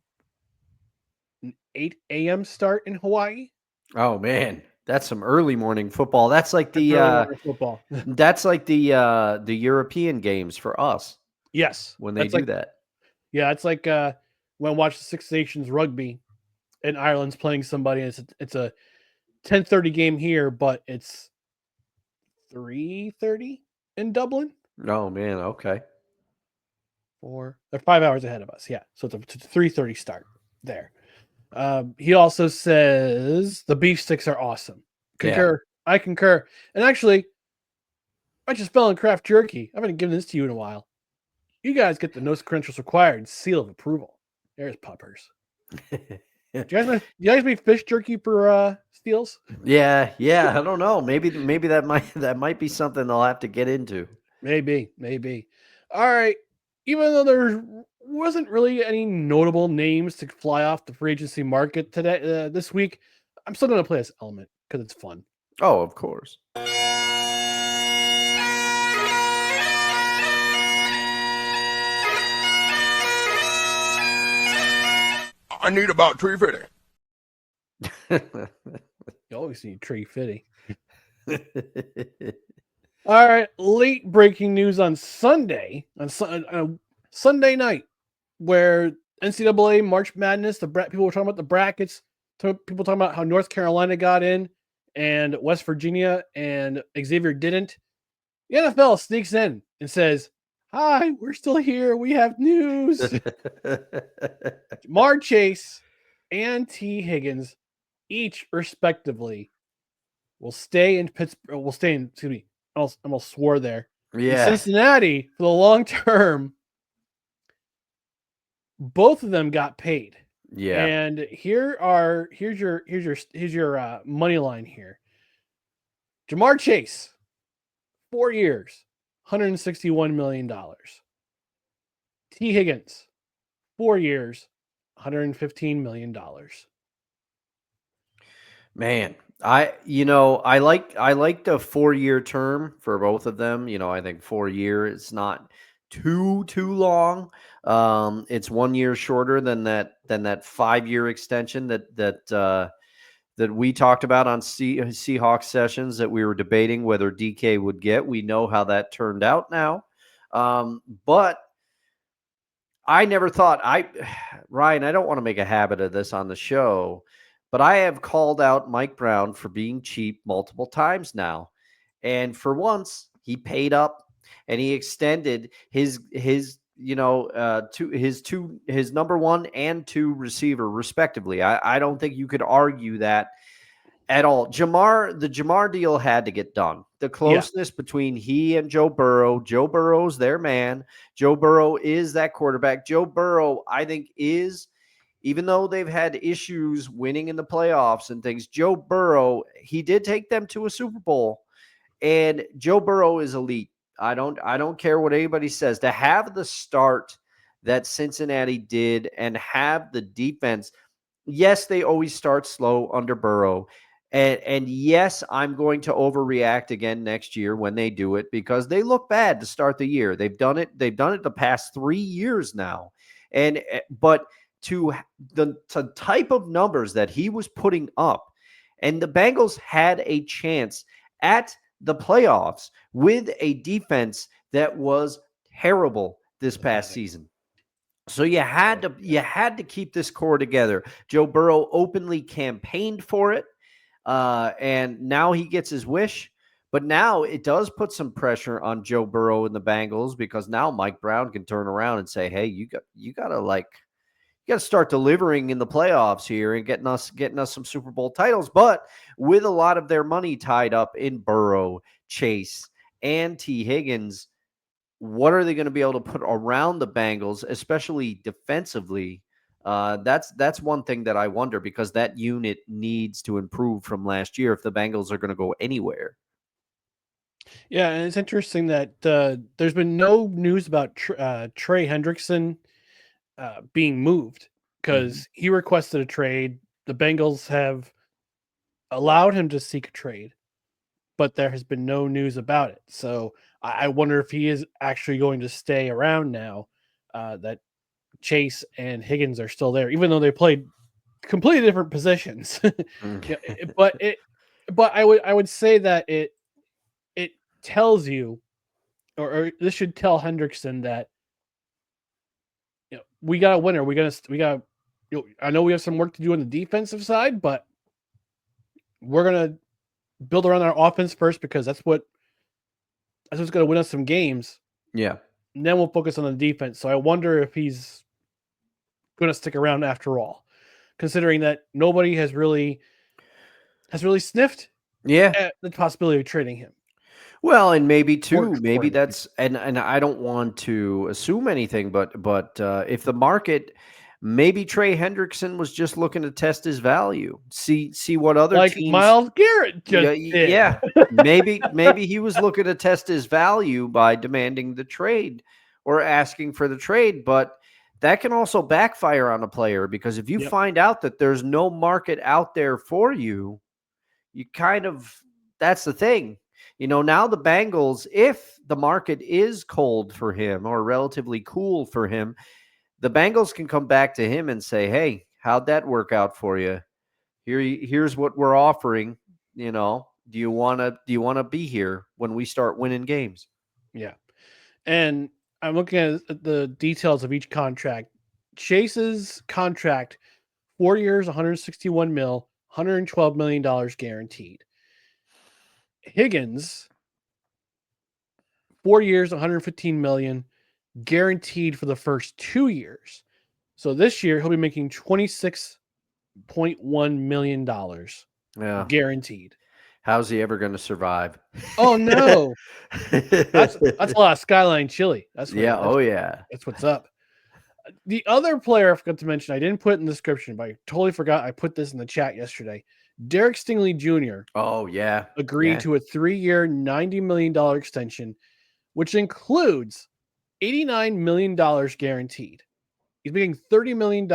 8 a.m. start in Hawaii. Oh, man. That's some early morning football. That's like football. That's like the European games for us. Yes. When they do that. Yeah, it's like when I watch the Six Nations rugby and Ireland's playing somebody, and it's a 10:30 game here, but it's 3:30 in Dublin. Oh man, okay. They're 5 hours ahead of us. Yeah, so it's a 3:30 start there. He also says the beef sticks are awesome. Concur. Yeah. I concur. And actually, Righteous Felon Craft Jerky. I haven't given this to you in a while. You guys get the no credentials required seal of approval. There's puppers. Do you guys make fish jerky for steals? Yeah. I don't know. Maybe that might be something they'll have to get into. Maybe. All right. Even though there wasn't really any notable names to fly off the free agency market today, this week, I'm still going to play this element because it's fun. Oh, of course. I need about 350. You always need tree fitty. All right, late breaking news on Sunday, on Sunday night, where NCAA March Madness, people were talking about the brackets, people talking about how North Carolina got in and West Virginia and Xavier didn't. The NFL sneaks in and says, "Hi, we're still here. We have news." Jamar Chase and T. Higgins, each respectively, will stay in Pittsburgh. Will stay in. Excuse me. I almost swore there. Yeah. In Cincinnati for the long term. Both of them got paid. Yeah. And here's your money line here. Jamar Chase, 4 years, $161 million. T. Higgins, 4 years, $115 million. Man, I like the 4-year term for both of them. I think 4 years is not too long. It's 1 year shorter than that 5-year extension that we talked about on Seahawks sessions that we were debating whether DK would get. We know how that turned out now. But I never thought Ryan, I don't want to make a habit of this on the show, but I have called out Mike Brown for being cheap multiple times now. And for once, he paid up and he extended his number 1 and 2 receiver respectively. I don't think you could argue that at all. The Jamar deal had to get done. The closeness between he and Joe Burrow. Joe Burrow's their man. Joe Burrow is that quarterback. Joe Burrow, I think, is, even though they've had issues winning in the playoffs and things, Joe Burrow, he did take them to a Super Bowl, and Joe Burrow is elite. I don't care what anybody says. To have the start that Cincinnati did and have the defense, yes, they always start slow under Burrow. And yes, I'm going to overreact again next year when they do it because they look bad to start the year. They've done it the past 3 years now. But to the type of numbers that he was putting up, and the Bengals had a chance at the playoffs with a defense that was terrible this past season. So you had to keep this core together. Joe Burrow openly campaigned for it. And now he gets his wish, but now it does put some pressure on Joe Burrow and the Bengals because now Mike Brown can turn around and say, "Hey, you got to start delivering in the playoffs here and getting us some Super Bowl titles." But with a lot of their money tied up in Burrow, Chase, and T. Higgins, what are they going to be able to put around the Bengals, especially defensively? That's one thing that I wonder, because that unit needs to improve from last year if the Bengals are going to go anywhere. Yeah, and it's interesting that there's been no news about Trey Hendrickson being moved because he requested a trade. The Bengals have allowed him to seek a trade, but there has been no news about it. So I wonder if he is actually going to stay around now that Chase and Higgins are still there, even though they played completely different positions. But I would say that it tells you, or this should tell Hendrickson that we got a winner. We got. I know we have some work to do on the defensive side, but we're gonna build around our offense first because that's what's going to win us some games. Yeah. And then we'll focus on the defense. So I wonder if he's going to stick around after all, considering that nobody has really sniffed at the possibility of trading him. Well, and maybe that's, and I don't want to assume anything, but if the market, maybe Trey Hendrickson was just looking to test his value, see what other teams, Myles Garrett just did. Yeah, maybe he was looking to test his value by demanding the trade or asking for the trade, but that can also backfire on a player, because if you find out that there's no market out there for you, that's the thing. Now the Bengals, if the market is cold for him or relatively cool for him, the Bengals can come back to him and say, "Hey, How'd that work out for you? Here's what we're offering. You know, do you want to be here when we start winning games? Yeah. And I'm looking at the details of each contract. Chase's contract, 4 years, 161 mil, $112 million guaranteed. Higgins, 4 years, 115 million, guaranteed for the first 2 years. So this year he'll be making $26.1 million guaranteed. How's he ever going to survive? Oh no. That's a lot of Skyline chili. That's what's up. The other player I forgot to mention, I didn't put it in the description, but I totally forgot. I put this in the chat yesterday. Derek Stingley Jr. Oh, yeah. Agreed to a 3-year, $90 million extension, which includes $89 million guaranteed. He's making $30 million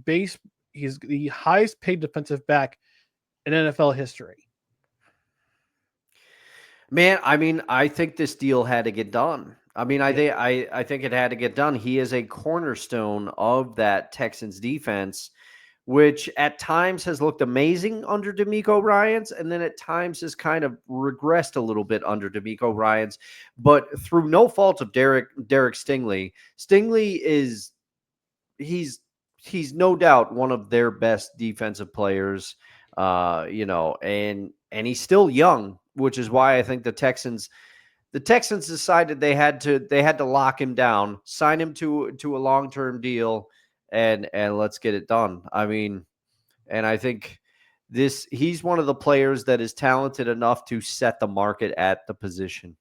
base. He's the highest paid defensive back in NFL history. Man, I mean, I think this deal had to get done. I mean, I think it had to get done. He is a cornerstone of that Texans defense, which at times has looked amazing under DeMeco Ryans, and then at times has kind of regressed a little bit under DeMeco Ryans. But through no fault of Derek Stingley, he's no doubt one of their best defensive players. And he's still young, which is why I think the Texans decided they had to lock him down, sign him to a long-term deal, and let's get it done. I mean, and I think he's one of the players that is talented enough to set the market at the position.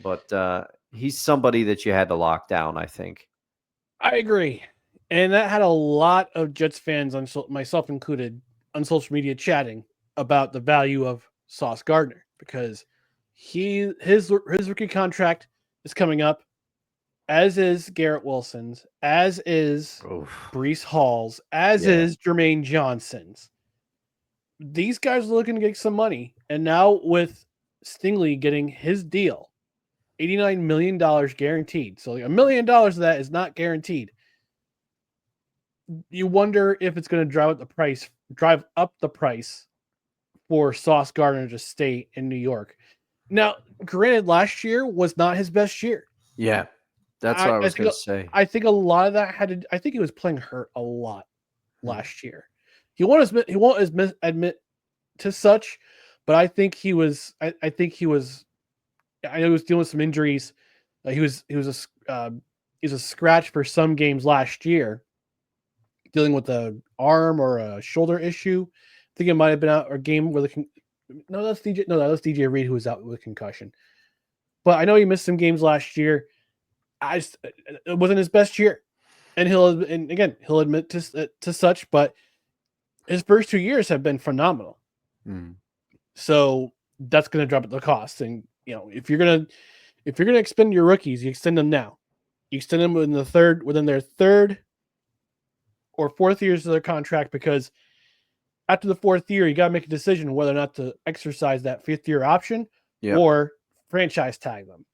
But he's somebody that you had to lock down, I think. I agree. And that had a lot of Jets fans, myself included, on social media chatting about the value of Sauce Gardner, because his rookie contract is coming up, as is Garrett Wilson's, as is Breece Hall's, as is Jermaine Johnson's. These guys are looking to get some money, and now with Stingley getting his deal, $89 million guaranteed. So $1 million of that is not guaranteed. You wonder if it's going to drive up the price for Sauce Gardner to stay in New York. Now, granted, last year was not his best year. Yeah, that's what I was going to say. I think a lot of that I think he was playing hurt a lot last year. He won't admit to such, but I think he was. I know he was dealing with some injuries. He was a scratch for some games last year, dealing with an arm or a shoulder issue. I think it might have been out a game where that's DJ Reed who was out with concussion. But I know he missed some games last year. It wasn't his best year, and he'll admit to such. But his first 2 years have been phenomenal. So that's going to drop the cost. And if you're gonna expend your rookies, you extend them now. You extend them within their third or fourth years of their contract, because after the fourth year, you got to make a decision whether or not to exercise that fifth-year option or franchise tag them.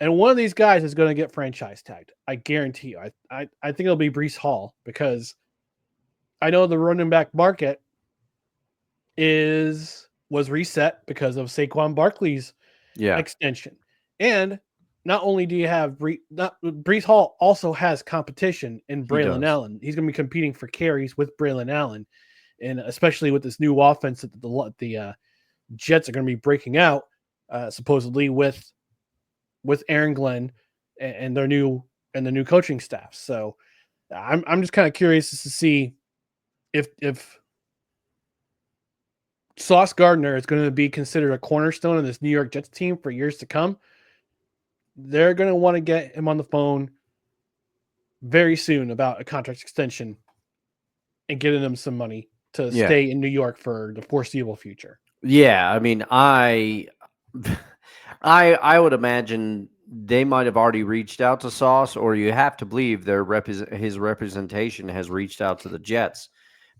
And one of these guys is going to get franchise tagged. I guarantee you. I think it'll be Breece Hall, because I know the running back market was reset because of Saquon Barkley's extension. And not only do you have Breece Hall also has competition in Braylon Allen. He's going to be competing for carries with Braylon Allen. And especially with this new offense that the Jets are going to be breaking out, supposedly with Aaron Glenn and the new coaching staff. So I'm just kind of curious to see if Sauce Gardner is going to be considered a cornerstone of this New York Jets team for years to come. They're going to want to get him on the phone very soon about a contract extension and getting him some money to stay in New York for the foreseeable future. Yeah, I mean, I would imagine they might have already reached out to Sauce, or you have to believe his representation has reached out to the Jets,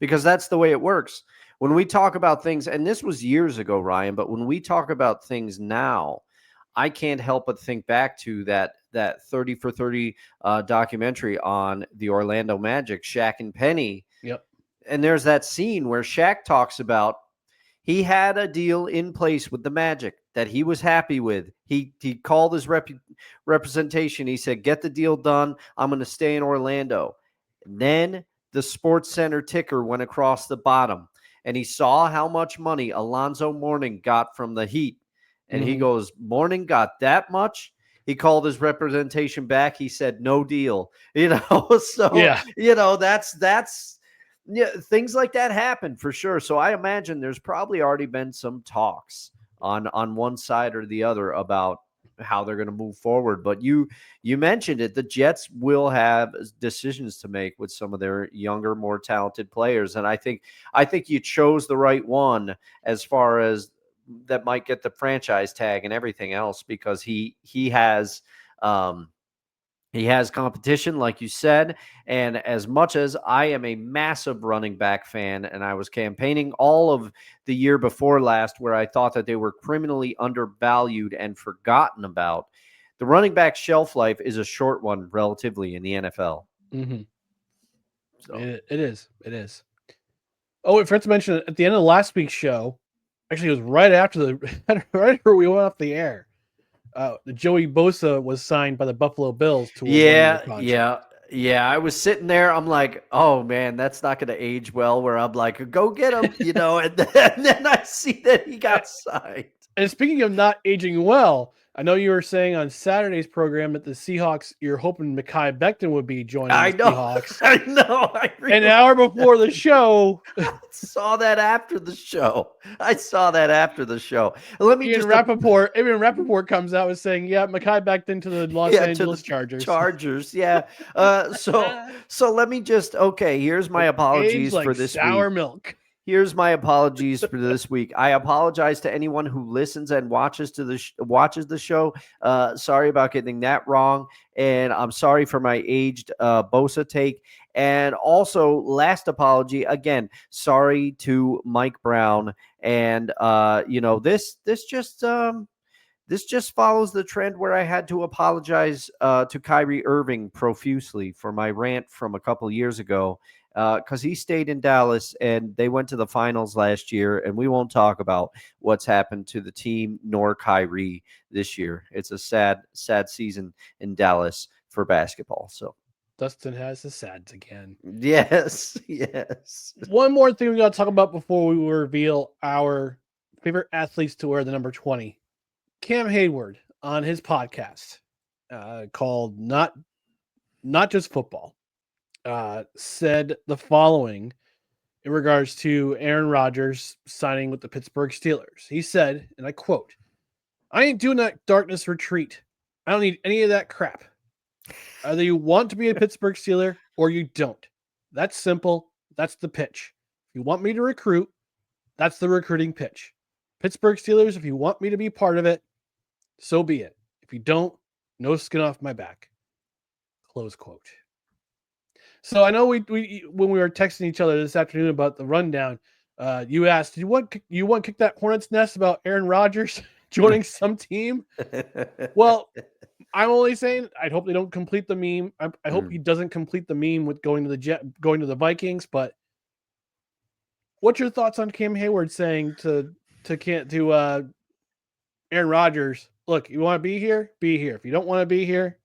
because that's the way it works. When we talk about things, and this was years ago, Ryan, but when we talk about things now, I can't help but think back to that 30 for 30 documentary on the Orlando Magic, Shaq and Penny. Yep. And there's that scene where Shaq talks about he had a deal in place with the Magic that he was happy with. He called his representation. He said, get the deal done. I'm going to stay in Orlando. And then the Sports Center ticker went across the bottom, and he saw how much money Alonzo Mourning got from the Heat. And he goes, Mourning got that much? He called his representation back. He said, no deal. So, that's things like that happen for sure. So I imagine there's probably already been some talks on one side or the other about how they're going to move forward. But you mentioned it. The Jets will have decisions to make with some of their younger, more talented players. And I think you chose the right one as far as that might get the franchise tag and everything else, because he has competition, like you said. And as much as I am a massive running back fan, and I was campaigning all of the year before last where I thought that they were criminally undervalued and forgotten about, the running back shelf life is a short one relatively in the NFL. Mm-hmm. So. It is. Oh, I forgot to mention at the end of last week's show, actually it was right after we went off the air. The Joey Bosa was signed by the Buffalo Bills to Yeah. I was sitting there. I'm like, oh man, that's not going to age well. Where I'm like, go get him, and then I see that he got signed. And speaking of not aging well, I know you were saying on Saturday's program that the Seahawks, you're hoping Mekhi Becton would be joining the Seahawks. I know. An hour before the show. I saw that after the show. Let me Even Rappaport comes out and saying, yeah, Mekhi Becton to the Los Angeles Chargers. Yeah. So let me just, here's my apologies for this sour week. Milk. Here's my apologies for this week. I apologize to anyone who listens and watches the show. Sorry about getting that wrong. And I'm sorry for my aged Bosa take. And also, last apology, again, sorry to Mike Brown. And, this just follows the trend where I had to apologize to Kyrie Irving profusely for my rant from a couple years ago. Because he stayed in Dallas and they went to the finals last year, and we won't talk about what's happened to the team nor Kyrie this year. It's a sad season in Dallas for basketball. So Dustin has the sads again. Yes. One more thing we got to talk about before we reveal our favorite athletes to wear the number 20. Cam Heyward on his podcast called Not Just Football. Said the following in regards to Aaron Rodgers signing with the Pittsburgh Steelers. He said, and I quote, I ain't doing that darkness retreat. I don't need any of that crap. Either you want to be a Pittsburgh Steeler or you don't. That's simple. That's the pitch. If you want me to recruit, that's the recruiting pitch. Pittsburgh Steelers, if you want me to be part of it, so be it. If you don't, no skin off my back. Close quote. So I know we when we were texting each other this afternoon about the rundown, you asked, you want to kick that hornet's nest about Aaron Rodgers joining some team? Well, I'm only saying I'd hope they don't complete the meme. I hope he doesn't complete the meme with going to the Vikings. But what's your thoughts on Cam Heyward saying to Aaron Rodgers, look, you want to be here? Be here. If you don't want to be here,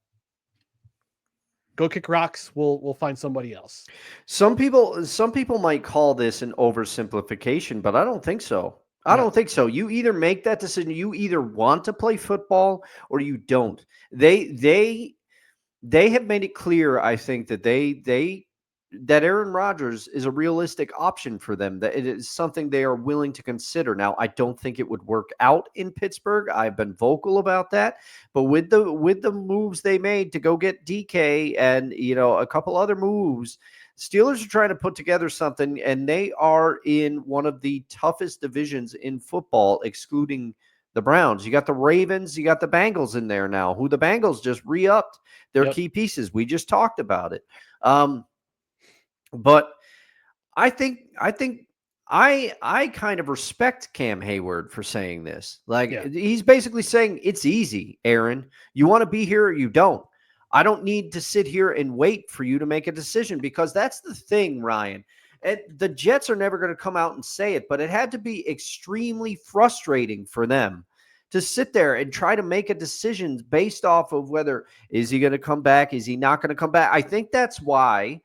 go kick rocks. We'll find somebody else. Some people might call this an oversimplification, but I don't think so. I don't think so. You either make that decision. You either want to play football or you don't. They have made it clear, I think, that that Aaron Rodgers is a realistic option for them, that it is something they are willing to consider. Now, I don't think it would work out in Pittsburgh. I've been vocal about that, but with the moves they made to go get DK and, a couple other moves, Steelers are trying to put together something, and they are in one of the toughest divisions in football, excluding the Browns. You got the Ravens, you got the Bengals in there now, who the Bengals just re-upped their key pieces. We just talked about it. But I think I kind of respect Cam Heyward for saying this. He's basically saying it's easy, Aaron. You want to be here or you don't. I don't need to sit here and wait for you to make a decision, because that's the thing, Ryan. the Jets are never going to come out and say it, but it had to be extremely frustrating for them to sit there and try to make a decision based off of whether is he going to come back, is he not going to come back. I think that's why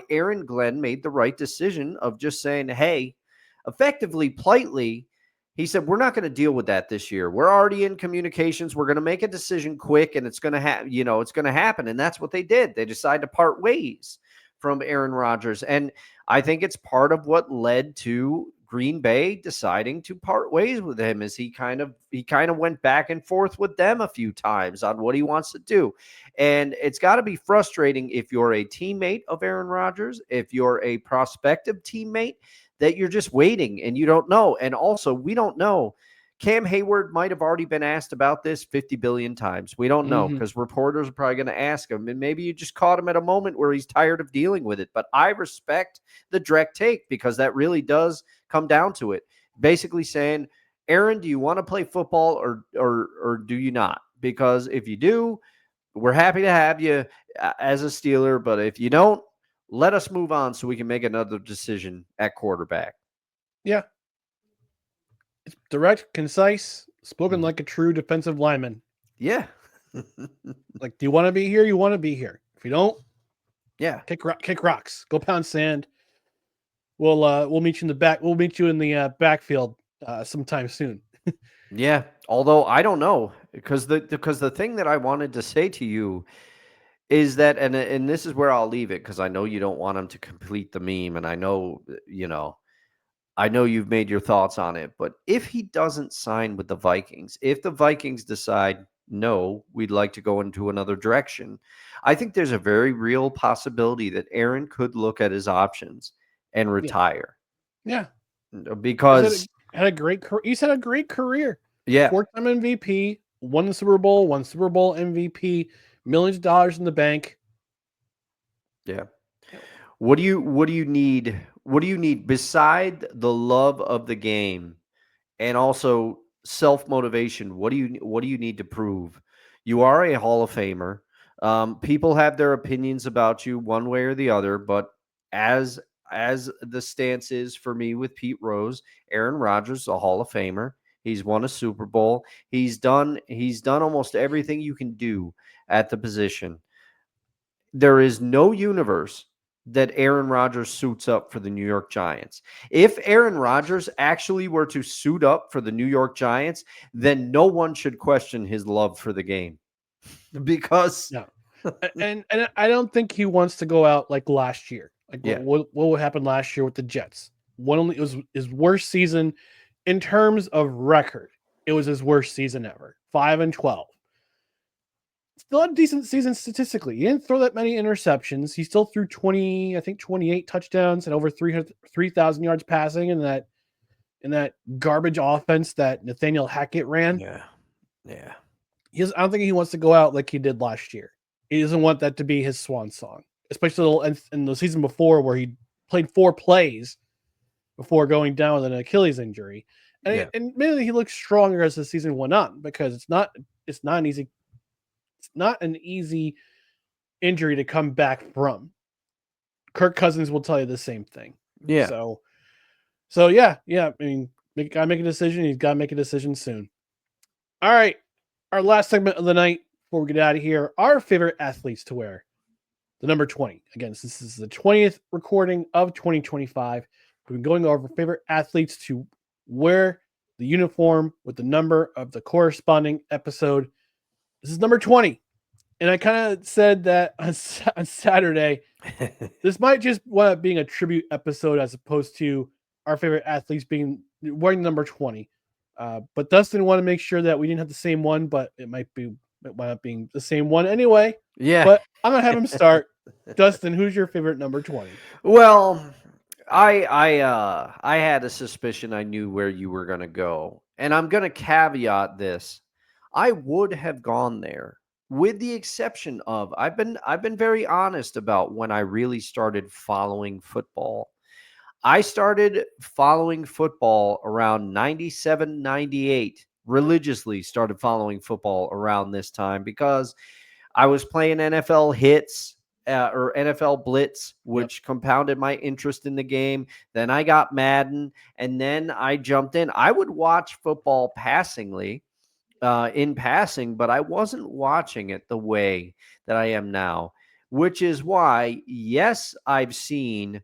Aaron Glenn made the right decision of just saying, hey, effectively, politely, he said, we're not going to deal with that this year. We're already in communications. We're going to make a decision quick, and it's going to it's going to happen. And that's what they did. They decided to part ways from Aaron Rodgers. And I think it's part of what led to Green Bay deciding to part ways with him, is he kind of went back and forth with them a few times on what he wants to do. And it's got to be frustrating if you're a teammate of Aaron Rodgers, if you're a prospective teammate, that you're just waiting and you don't know. And also, we don't know. Cam Heyward might have already been asked about this 50 billion times. We don't know, because reporters are probably going to ask him. And maybe you just caught him at a moment where he's tired of dealing with it. But I respect the direct take, because that really does come down to it. Basically saying, Aaron, do you want to play football or do you not? Because if you do, we're happy to have you as a Steeler. But if you don't, let us move on so we can make another decision at quarterback. Yeah. It's direct, concise, spoken like a true defensive lineman. Yeah. Like, do you want to be here? You want to be here. If you don't, yeah, kick rocks. Go pound sand. We'll meet you in the back. We'll meet you in the backfield sometime soon. Yeah. Although I don't know, because the thing that I wanted to say to you is that, and this is where I'll leave it, because I know you don't want him to complete the meme, and I know you've made your thoughts on it. But if he doesn't sign with the Vikings, if the Vikings decide, no, we'd like to go into another direction, I think there's a very real possibility that Aaron could look at his options and retire. Yeah. Because he's had a great career. Yeah. 4-time MVP, won the Super Bowl, MVP, millions of dollars in the bank. Yeah. What do you need? What do you need beside the love of the game and also self-motivation? What do you need to prove? You are a Hall of Famer. People have their opinions about you one way or the other, but as the stance is for me with Pete Rose, Aaron Rodgers is a Hall of Famer. He's won a Super Bowl. He's done almost everything you can do at the position. There is no universe that Aaron Rodgers suits up for the New York Giants. If Aaron Rodgers actually were to suit up for the New York Giants, then no one should question his love for the game. Because no. and I don't think he wants to go out like last year. Like what happened last year with the Jets? It was his worst season in terms of record. It was his worst season ever. 5-12. Still had a decent season statistically. He didn't throw that many interceptions. He still threw 28 touchdowns and over 3,000 yards passing in that garbage offense that Nathaniel Hackett ran. Yeah. I don't think he wants to go out like he did last year. He doesn't want that to be his swan song, especially in the season before where he played 4 plays before going down with an Achilles injury. And admittedly, he looked stronger as the season went on, because it's not an easy injury to come back from. Kirk Cousins will tell you the same thing. Yeah. So yeah. I mean, gotta make a decision. He's got to make a decision soon. All right. Our last segment of the night before we get out of here, our favorite athletes to wear the number 20. Again, this is the 20th recording of 2025. We've been going over favorite athletes to wear the uniform with the number of the corresponding episode. This is number 20. And I kind of said that on Saturday, this might just wind up being a tribute episode as opposed to our favorite athletes wearing number 20. But Dustin wanted to make sure that we didn't have the same one, but it wind up being the same one anyway. Yeah. But I'm going to have him start. Dustin, who's your favorite number 20? Well, I had a suspicion I knew where you were going to go. And I'm going to caveat this. I would have gone there, with the exception of I've been very honest about when I really started following football. I started following football around 97, 98, religiously started following football around this time because I was playing NFL hits or NFL Blitz, which compounded my interest in the game. Then I got Madden, and then I jumped in. I would watch football passingly, in passing, but I wasn't watching it the way that I am now, which is why, yes, I've seen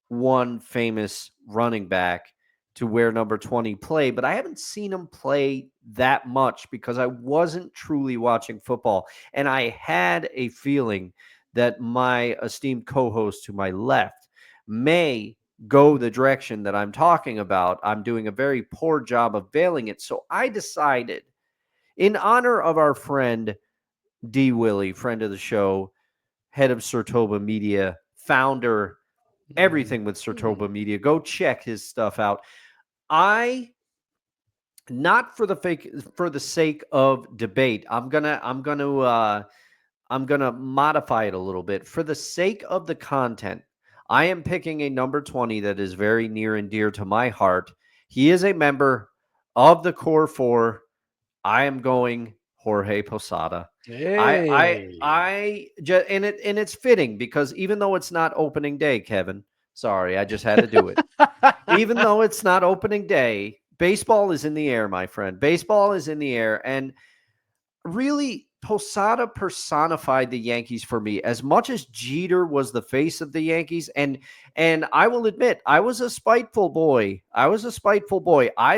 one famous running back to wear number 20 play, but I haven't seen him play that much because I wasn't truly watching football. And I had a feeling that my esteemed co-host to my left may go the direction that I'm talking about. I'm doing a very poor job of veiling it. So I decided, in honor of our friend D. Willie, friend of the show, head of Sertoba Media, founder, everything with Sertoba Media. Go check his stuff out. Not for the sake of debate. I'm gonna modify it a little bit. For the sake of the content, I am picking a number 20 that is very near and dear to my heart. He is a member of the core four. I am going Jorge Posada. Hey. And it's fitting because even though it's not opening day, Kevin, sorry, I just had to do it. Even though it's not opening day, baseball is in the air, my friend. Baseball is in the air. And really, Posada personified the Yankees for me. As much as Jeter was the face of the Yankees, and I will admit, I was a spiteful boy. I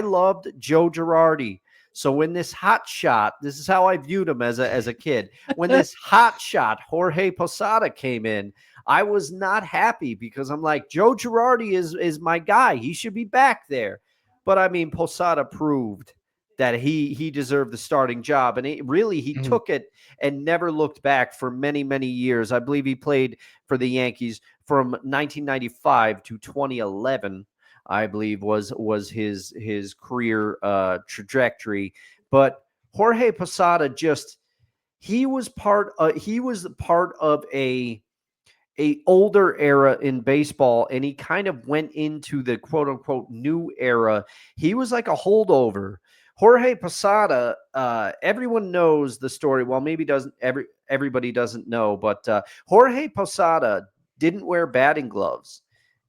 loved Joe Girardi. So when this hot shot, this is how I viewed him as a kid. When this hot shot, Jorge Posada, came in, I was not happy because I'm like, Joe Girardi is my guy. He should be back there. But I mean, Posada proved that he deserved the starting job. And he took it and never looked back for many, many years. I believe he played for the Yankees from 1995 to 2011. I believe was his career trajectory. But Jorge Posada he was part of a older era in baseball, and he kind of went into the quote unquote new era. He was like a holdover. Jorge Posada, everyone knows the story. Well, maybe everybody doesn't know, but Jorge Posada didn't wear batting gloves.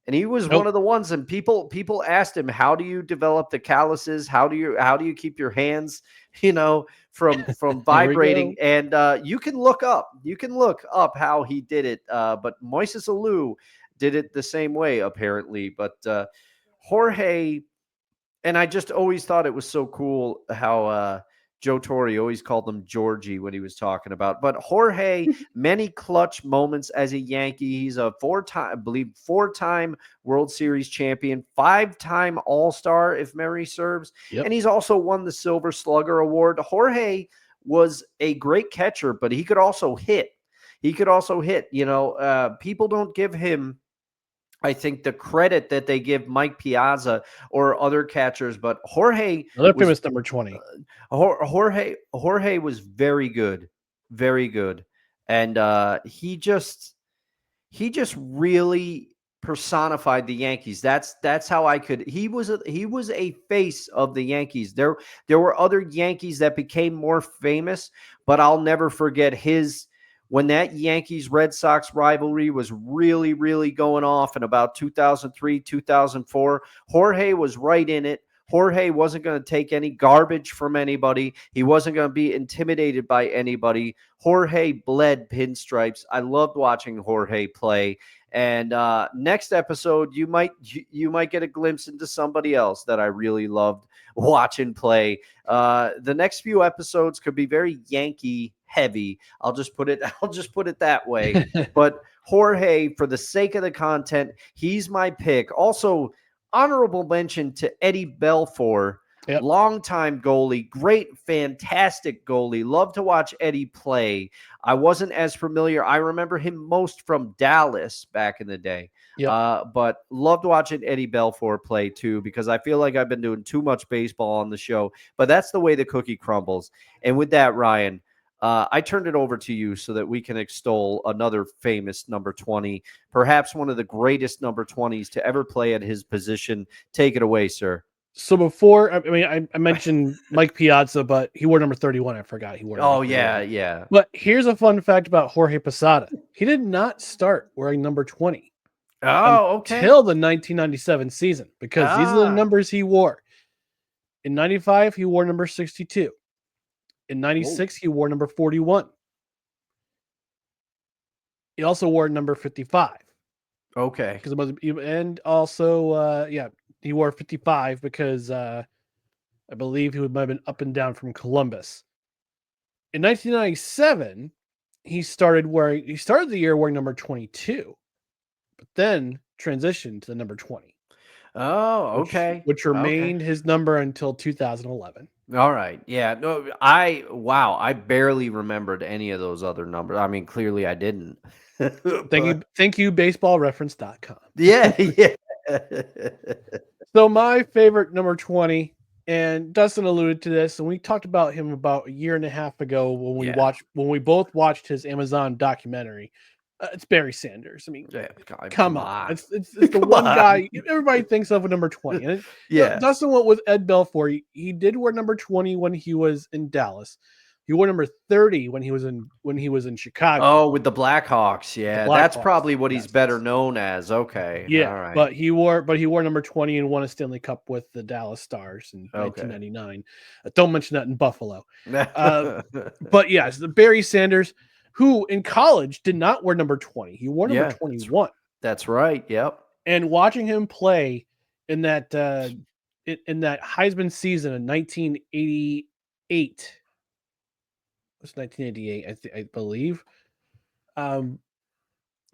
And he was one of the ones, and people asked him, how do you develop the calluses? How do you keep your hands, from vibrating? And you can look up how he did it. But Moises Alou did it the same way, apparently. But Jorge, and I just always thought it was so cool how Joe Torre always called him Georgie when he was talking about. But Jorge, many clutch moments as a Yankee. He's a four-time World Series champion, 5-time All-Star, if memory serves. Yep. And he's also won the Silver Slugger Award. Jorge was a great catcher, but he could also hit. People don't give him, I think, the credit that they give Mike Piazza or other catchers, but Jorge, another famous number 20. Jorge was very good, and he just really personified the Yankees. That's how I could. He was a face of the Yankees. There were other Yankees that became more famous, but I'll never forget when that Yankees-Red Sox rivalry was really, really going off in about 2003, 2004, Jorge was right in it. Jorge wasn't going to take any garbage from anybody. He wasn't going to be intimidated by anybody. Jorge bled pinstripes. I loved watching Jorge play. And next episode, you might get a glimpse into somebody else that I really loved watching play. The next few episodes could be very Yankee heavy. I'll just put it that way. But Jorge, for the sake of the content, he's my pick. Also, honorable mention to Eddie Belfour. Yep. Longtime goalie, great, fantastic goalie. Love to watch Eddie play. I wasn't as familiar. I remember him most from Dallas back in the day. Yep. But loved watching Eddie Belfour play too, because I feel like I've been doing too much baseball on the show. But that's the way the cookie crumbles. And with that, Ryan, I turned it over to you so that we can extol another famous number 20, perhaps one of the greatest number 20s to ever play at his position. Take it away, sir. So before, I mean, I mentioned Mike Piazza, but he wore number 31. I forgot he wore. Number 31. Yeah. But here's a fun fact about Jorge Posada. He did not start wearing number 20 Oh, okay. until the 1997 season, because these are the numbers he wore. In 95, he wore number 62. In 96, he wore number 41. He also wore number 55. Okay. Because it was, and also, he wore 55 because I believe he might have been up and down from Columbus. In 1997, he started the year wearing number 22, but then transitioned to the number 20. Oh, okay. Which remained his number until 2011. All right. Yeah. No, I barely remembered any of those other numbers. I mean, clearly I didn't. Thank you, baseballreference.com. Yeah. So my favorite number 20, and Dustin alluded to this, and we talked about him about a year and a half ago when we both watched his Amazon documentary. It's Barry Sanders. I mean, come on. It's the one guy everybody thinks of with number 20. And Dustin went with Ed Belfour. He did wear number 20 when he was in Dallas. He wore number 30 when he was in Chicago. Oh, with the Blackhawks. Yeah, that's probably what he's better known as. Okay. Yeah, all right. but he wore number 20 and won a Stanley Cup with the Dallas Stars in 1999. Don't mention that in Buffalo. But yes, the Barry Sanders, who in college did not wear number 20. He wore number 21. That's right. Yep. And watching him play in that Heisman season in 1988. It was 1988, I believe. When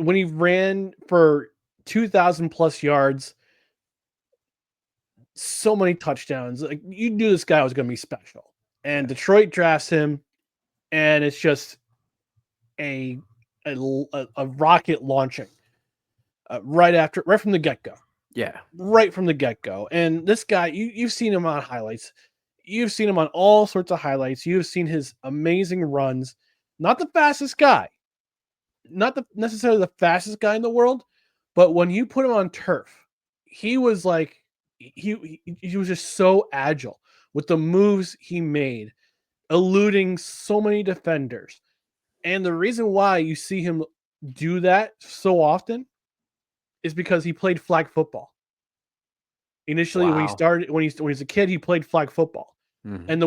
he ran for 2,000 plus yards, so many touchdowns. Like, you knew this guy was going to be special. And Detroit drafts him, and it's just a rocket launching right from the get-go. Yeah. Right from the get-go. And this guy, you've seen him on highlights. You've seen him on all sorts of highlights. You've seen his amazing runs. Not the fastest guy. Not necessarily the fastest guy in the world, but when you put him on turf, he was like, he was just so agile with the moves he made, eluding so many defenders. And the reason why you see him do that so often is because he played flag football. Initially, when he was a kid, he played flag football. Mm-hmm. And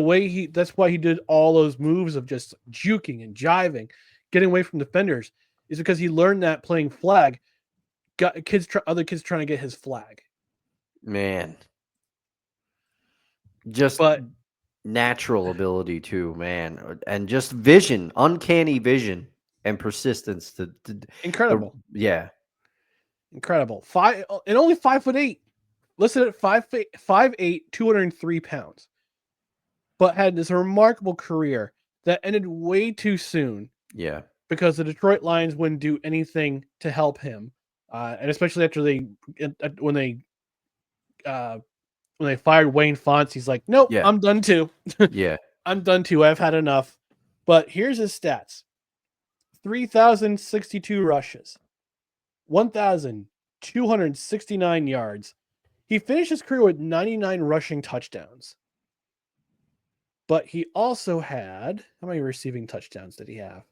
that's why he did all those moves of just juking and jiving, getting away from defenders, is because he learned that playing flag, got other kids trying to get his flag. Man. Natural ability too, man. And just vision, uncanny vision and persistence to incredible. Incredible. Only 5'8", listed at 5'8", 203 pounds. But had this remarkable career that ended way too soon. Yeah. Because the Detroit Lions wouldn't do anything to help him. And especially after when they fired Wayne Fontes, he's like, nope, I'm done too. Yeah. I'm done too. I've had enough. But here's his stats. 3,062 rushes. 1,269 yards. He finished his career with 99 rushing touchdowns. But he also had, how many receiving touchdowns did he have?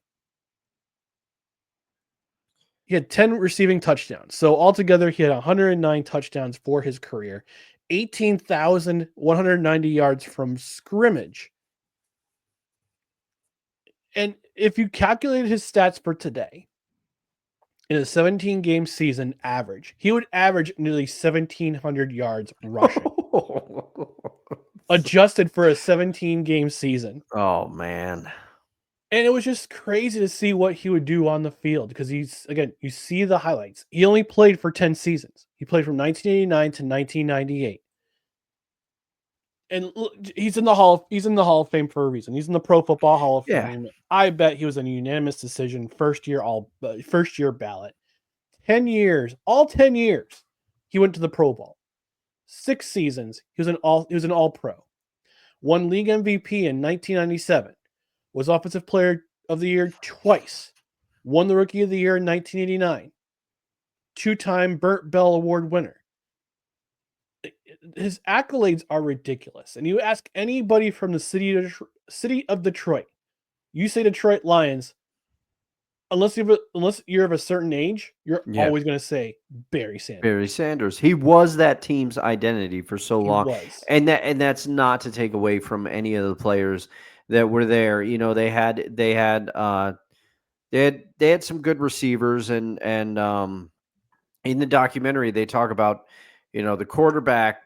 He had 10 receiving touchdowns. So altogether, he had 109 touchdowns for his career. 18,190 yards from scrimmage. And if you calculated his stats for today, in a 17-game season average, he would average nearly 1,700 yards rushing. Adjusted for a 17-game season. Oh, man. And it was just crazy to see what he would do on the field, because you see the highlights. He only played for 10 seasons. He played from 1989 to 1998. And he's in the Hall of Fame for a reason. He's in the Pro Football Hall of Fame. I bet he was a unanimous decision, first year ballot. 10 years, all 10 years, he went to the Pro Bowl. 6 seasons, he was an All-Pro. Won league MVP in 1997. Was Offensive Player of the Year twice. Won the Rookie of the Year in 1989. 2-time Burt Bell Award winner. his accolades are ridiculous. And you ask anybody from the city of Detroit, you say Detroit Lions, unless you're of a certain age, you're always going to say Barry Sanders. Barry Sanders. He was that team's identity for so long. Was. And that's not to take away from any of the players that were there. You know, they had some good receivers, and in the documentary they talk about, you know, the quarterback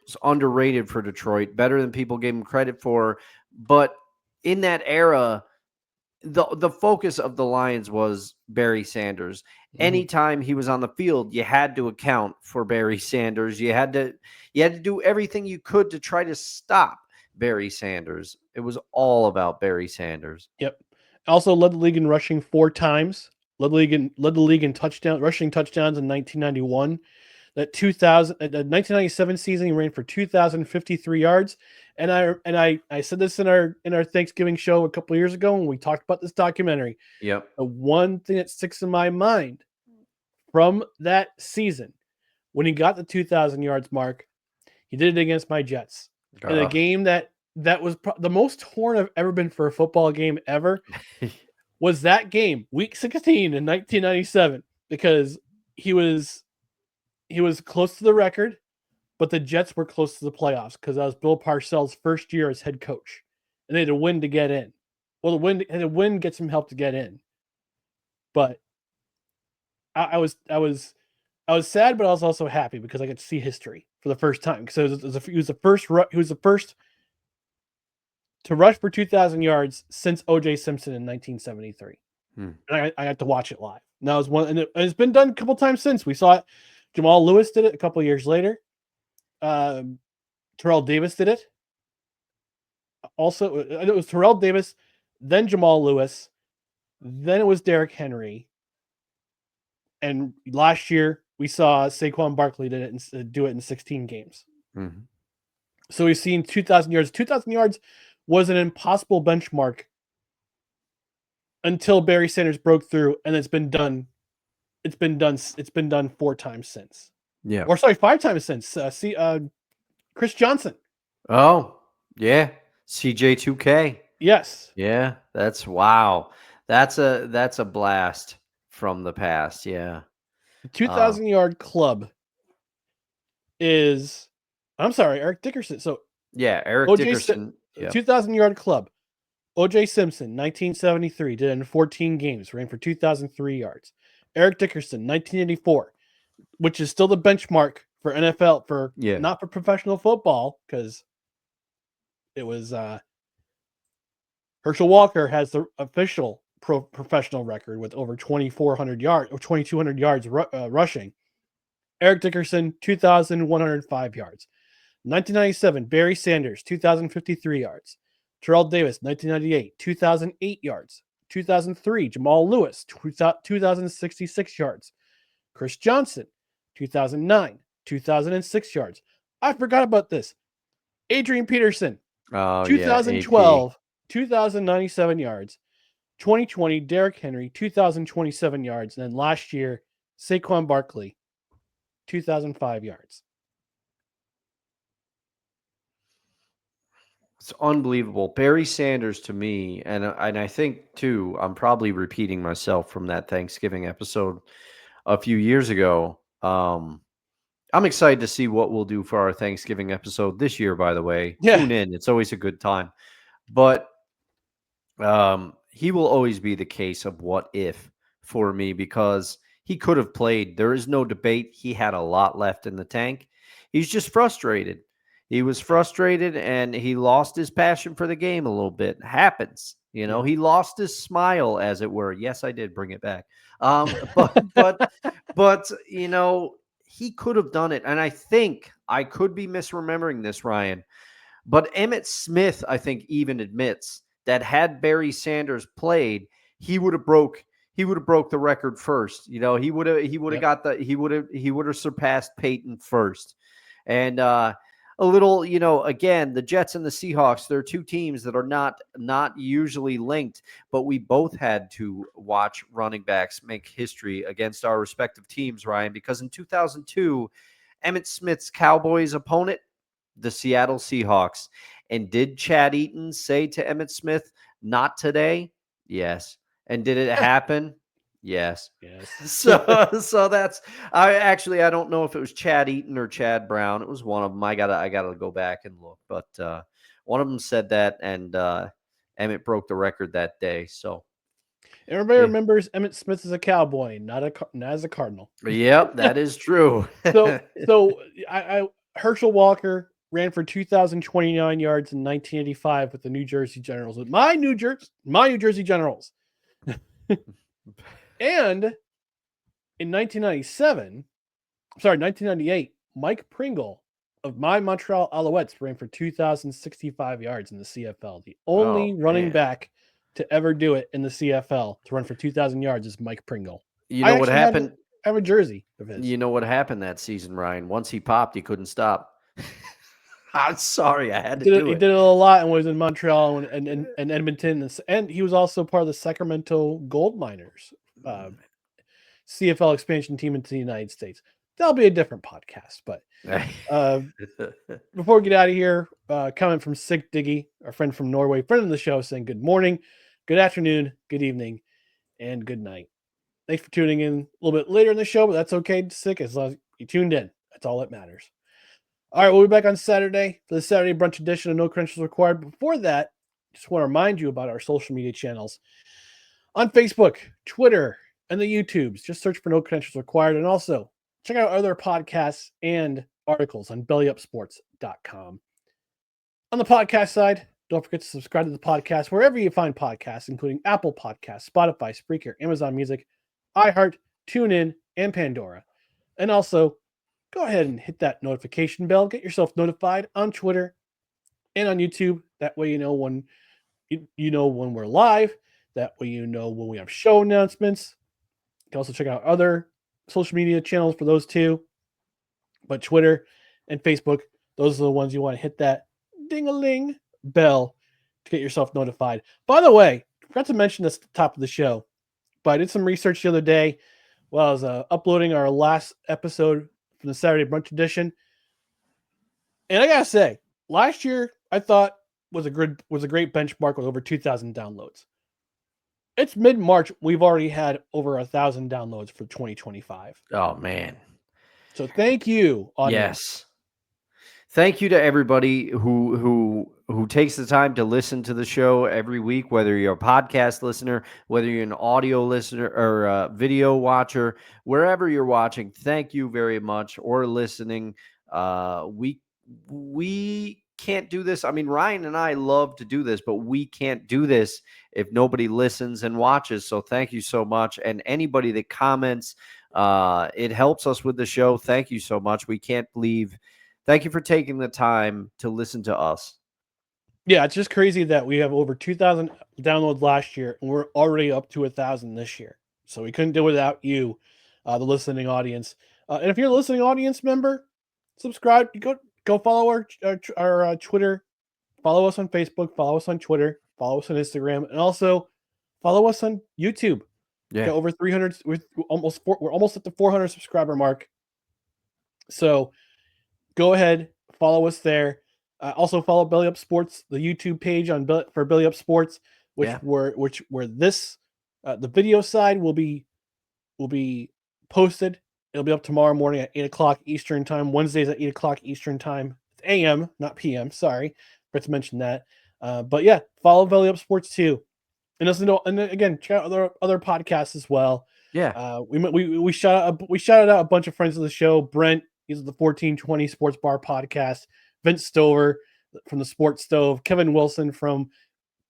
is underrated for Detroit, better than people gave him credit for. But in that era, the focus of the Lions was Barry Sanders. Anytime he was on the field, you had to account for Barry Sanders. You had to do everything you could to try to stop Barry Sanders. It was all about Barry Sanders. Yep. Also led the league in rushing 4 times. Led the league in rushing touchdowns in 1991. That 1997 season, he ran for 2,053 yards. And I said this in our Thanksgiving show a couple of years ago when we talked about this documentary. Yep. The one thing that sticks in my mind from that season, when he got the 2,000 yards mark, he did it against my Jets in a game that was the most torn I've ever been for a football game ever. Was that game, Week 16 in 1997, because he was close to the record, but the Jets were close to the playoffs because that was Bill Parcells' first year as head coach, and they had to win to get in. Well, the win gets some help to get in, but I was sad, but I was also happy because I could see history for the first time because he was the first to rush for 2,000 yards since O.J. Simpson in 1973. And I got to watch it live. And that was one, and it's been done a couple times since. We saw it. Jamal Lewis did it a couple years later. Terrell Davis did it. Also, it was Terrell Davis, then Jamal Lewis, then it was Derrick Henry. And last year we saw Saquon Barkley do it in 16 games. So we've seen 2,000 yards. 2,000 yards was an impossible benchmark until Barry Sanders broke through, and it's been done. It's been done 4 times since. Yeah. Or sorry, 5 times since. Chris Johnson. Oh, yeah. CJ2K. Yes. Yeah. Wow. That's a blast from the past. Yeah. The 2,000 yard club is, I'm sorry, Eric Dickerson. So yeah, Eric Dickerson. 2,000 yard club. O.J. Simpson, 1973, did it in 14 games, ran for 2,003 yards. Eric Dickerson, 1984, which is still the benchmark for NFL not for professional football, because it was Herschel Walker has the official professional record with over 2,400 yards or 2,200 yards rushing. Eric Dickerson, 2,105 yards. 1997, Barry Sanders, 2,053 yards. Terrell Davis, 1998, 2,008 yards. 2003, Jamal Lewis, 2,066 yards. Chris Johnson, 2009, 2,006 yards. I forgot about this. Adrian Peterson, 2012, 2,097 yards. 2020, Derrick Henry, 2,027 yards. And then last year, Saquon Barkley, 2,005 yards. It's unbelievable. Barry Sanders, to me, and I think too, I'm probably repeating myself from that Thanksgiving episode a few years ago. I'm excited to see what we'll do for our Thanksgiving episode this year, by the way. Yeah. Tune in. It's always a good time. But he will always be the case of what if for me, because he could have played. There is no debate. He had a lot left in the tank. He's just frustrated. He was frustrated and he lost his passion for the game a little bit. Happens. You know, he lost his smile, as it were. Yes, I did bring it back. But you know, he could have done it. And I think I could be misremembering this, Ryan, but Emmitt Smith, I think, even admits that had Barry Sanders played, he would have broke the record first. You know, he would have surpassed Peyton first. And a little, you know, again, the Jets and the Seahawks, they're two teams that are not usually linked, but we both had to watch running backs make history against our respective teams, Ryan, because in 2002, Emmitt Smith's Cowboys opponent, the Seattle Seahawks. And did Chad Eaton say to Emmitt Smith, "Not today"? Yes. And did it happen? Yes. Yes. So that's I don't know if it was Chad Eaton or Chad Brown. It was one of them. I gotta go back and look, but one of them said that, and Emmitt broke the record that day. So Everybody remembers Emmitt Smith as a Cowboy, not as a Cardinal. yep, that is true. So Herschel Walker ran for 2,029 yards in 1985 with the New Jersey Generals, with my New Jersey Generals. And in 1998, Mike Pringle of my Montreal Alouettes ran for 2,065 yards in the CFL. The only running back to ever do it in the CFL to run for 2,000 yards is Mike Pringle. You know what happened? I have a jersey of his. You know what happened that season, Ryan? Once he popped, he couldn't stop. I'm sorry, I had to do it. He did it a lot and was in Montreal and Edmonton, and he was also part of the Sacramento Gold Miners CFL expansion team into the United States. That'll be a different podcast, but before we get out of here, comment from Sig Diggy, our friend from Norway, friend of the show, saying good morning, good afternoon, good evening, and good night. Thanks for tuning in a little bit later in the show, but that's okay, Sig, as long as you tuned in. That's all that matters. All right, we'll be back on Saturday for the Saturday brunch edition of No Credentials Required. Before that, just want to remind you about our social media channels on Facebook, Twitter, and the YouTubes. Just search for No Credentials Required, and also check out other podcasts and articles on bellyupsports.com. On the podcast side, don't forget to subscribe to the podcast wherever you find podcasts, including Apple Podcasts, Spotify, Spreaker, Amazon Music, iHeart, TuneIn, and Pandora. And also, go ahead and hit that notification bell. Get yourself notified on Twitter and on YouTube. That way you know when when we're live. That way you know when we have show announcements. You can also check out other social media channels for those two. But Twitter and Facebook, those are the ones you want to hit that ding-a-ling bell to get yourself notified. By the way, I forgot to mention this at the top of the show, but I did some research the other day while I was uploading our last episode from the Saturday Brunch Edition. And I gotta say, last year I thought was a great benchmark with over 2,000 downloads. It's mid-March. We've already had over 1,000 downloads for 2025. Oh, man. So thank you, audience. Yes. Thank you to everybody who takes the time to listen to the show every week, whether you're a podcast listener, whether you're an audio listener or a video watcher, wherever you're watching. Thank you very much, or listening. We can't do this. I mean, Ryan and I love to do this, but we can't do this if nobody listens and watches. So thank you so much. And anybody that comments, it helps us with the show. Thank you so much. We can't believe. Thank you for taking the time to listen to us. Yeah, it's just crazy that we have over 2,000 downloads last year, and we're already up to 1,000 this year. So we couldn't do it without you, the listening audience. And if you're a listening audience member, subscribe. You go follow our Twitter, follow us on Facebook, follow us on Twitter, follow us on Instagram, and also follow us on YouTube. Yeah, over 300. We're almost at the 400 subscriber mark. So go ahead, follow us there. Also follow Belly Up Sports, the YouTube page for Belly Up Sports, where this the video side will be posted. It'll be up tomorrow morning at 8:00 Eastern time. Wednesdays at 8:00 Eastern time. It's AM, not PM. Sorry, forgot to mention that. But yeah, follow Belly Up Sports too, and listen to. And then again, check out other podcasts as well. Yeah. We shouted out a bunch of friends of the show. Brent, he's the 1420 Sports Bar podcast. Vince Stover from the Sports Stove. Kevin Wilson from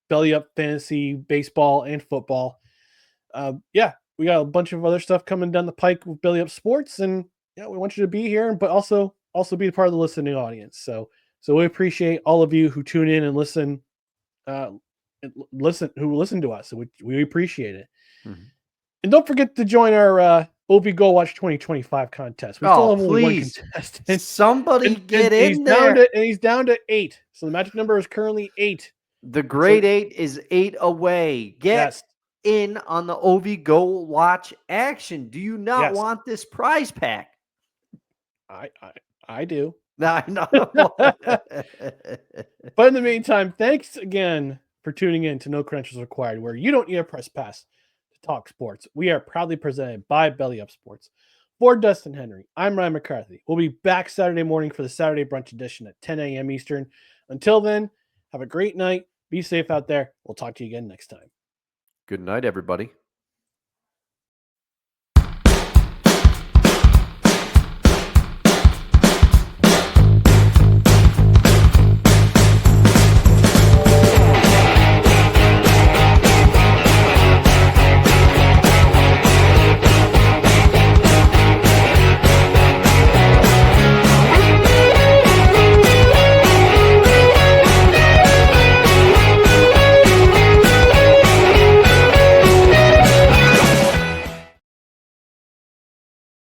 Belly Up Fantasy Baseball and Football. We got a bunch of other stuff coming down the pike with Belly Up Sports, and yeah, we want you to be here, but also be a part of the listening audience. So we appreciate all of you who tune in and listen to us. So we appreciate it. Mm-hmm. And don't forget to join our OB Go Watch 2025 contest. We still have only one contestant. Somebody get in there. He's down to 8. So the magic number is currently 8. The grade 8 is 8 away. Get in on the OB Go Watch action. Do you not want this prize pack? I do. No, I know. But in the meantime, thanks again for tuning in to No Credentials Required, where you don't need a press pass to talk sports. We are proudly presented by Belly Up Sports. For Dustin Henry, I'm Ryan McCarthy. We'll be back Saturday morning for the Saturday Brunch Edition at 10 a.m. Eastern. Until then, have a great night. Be safe out there. We'll talk to you again next time. Good night, everybody.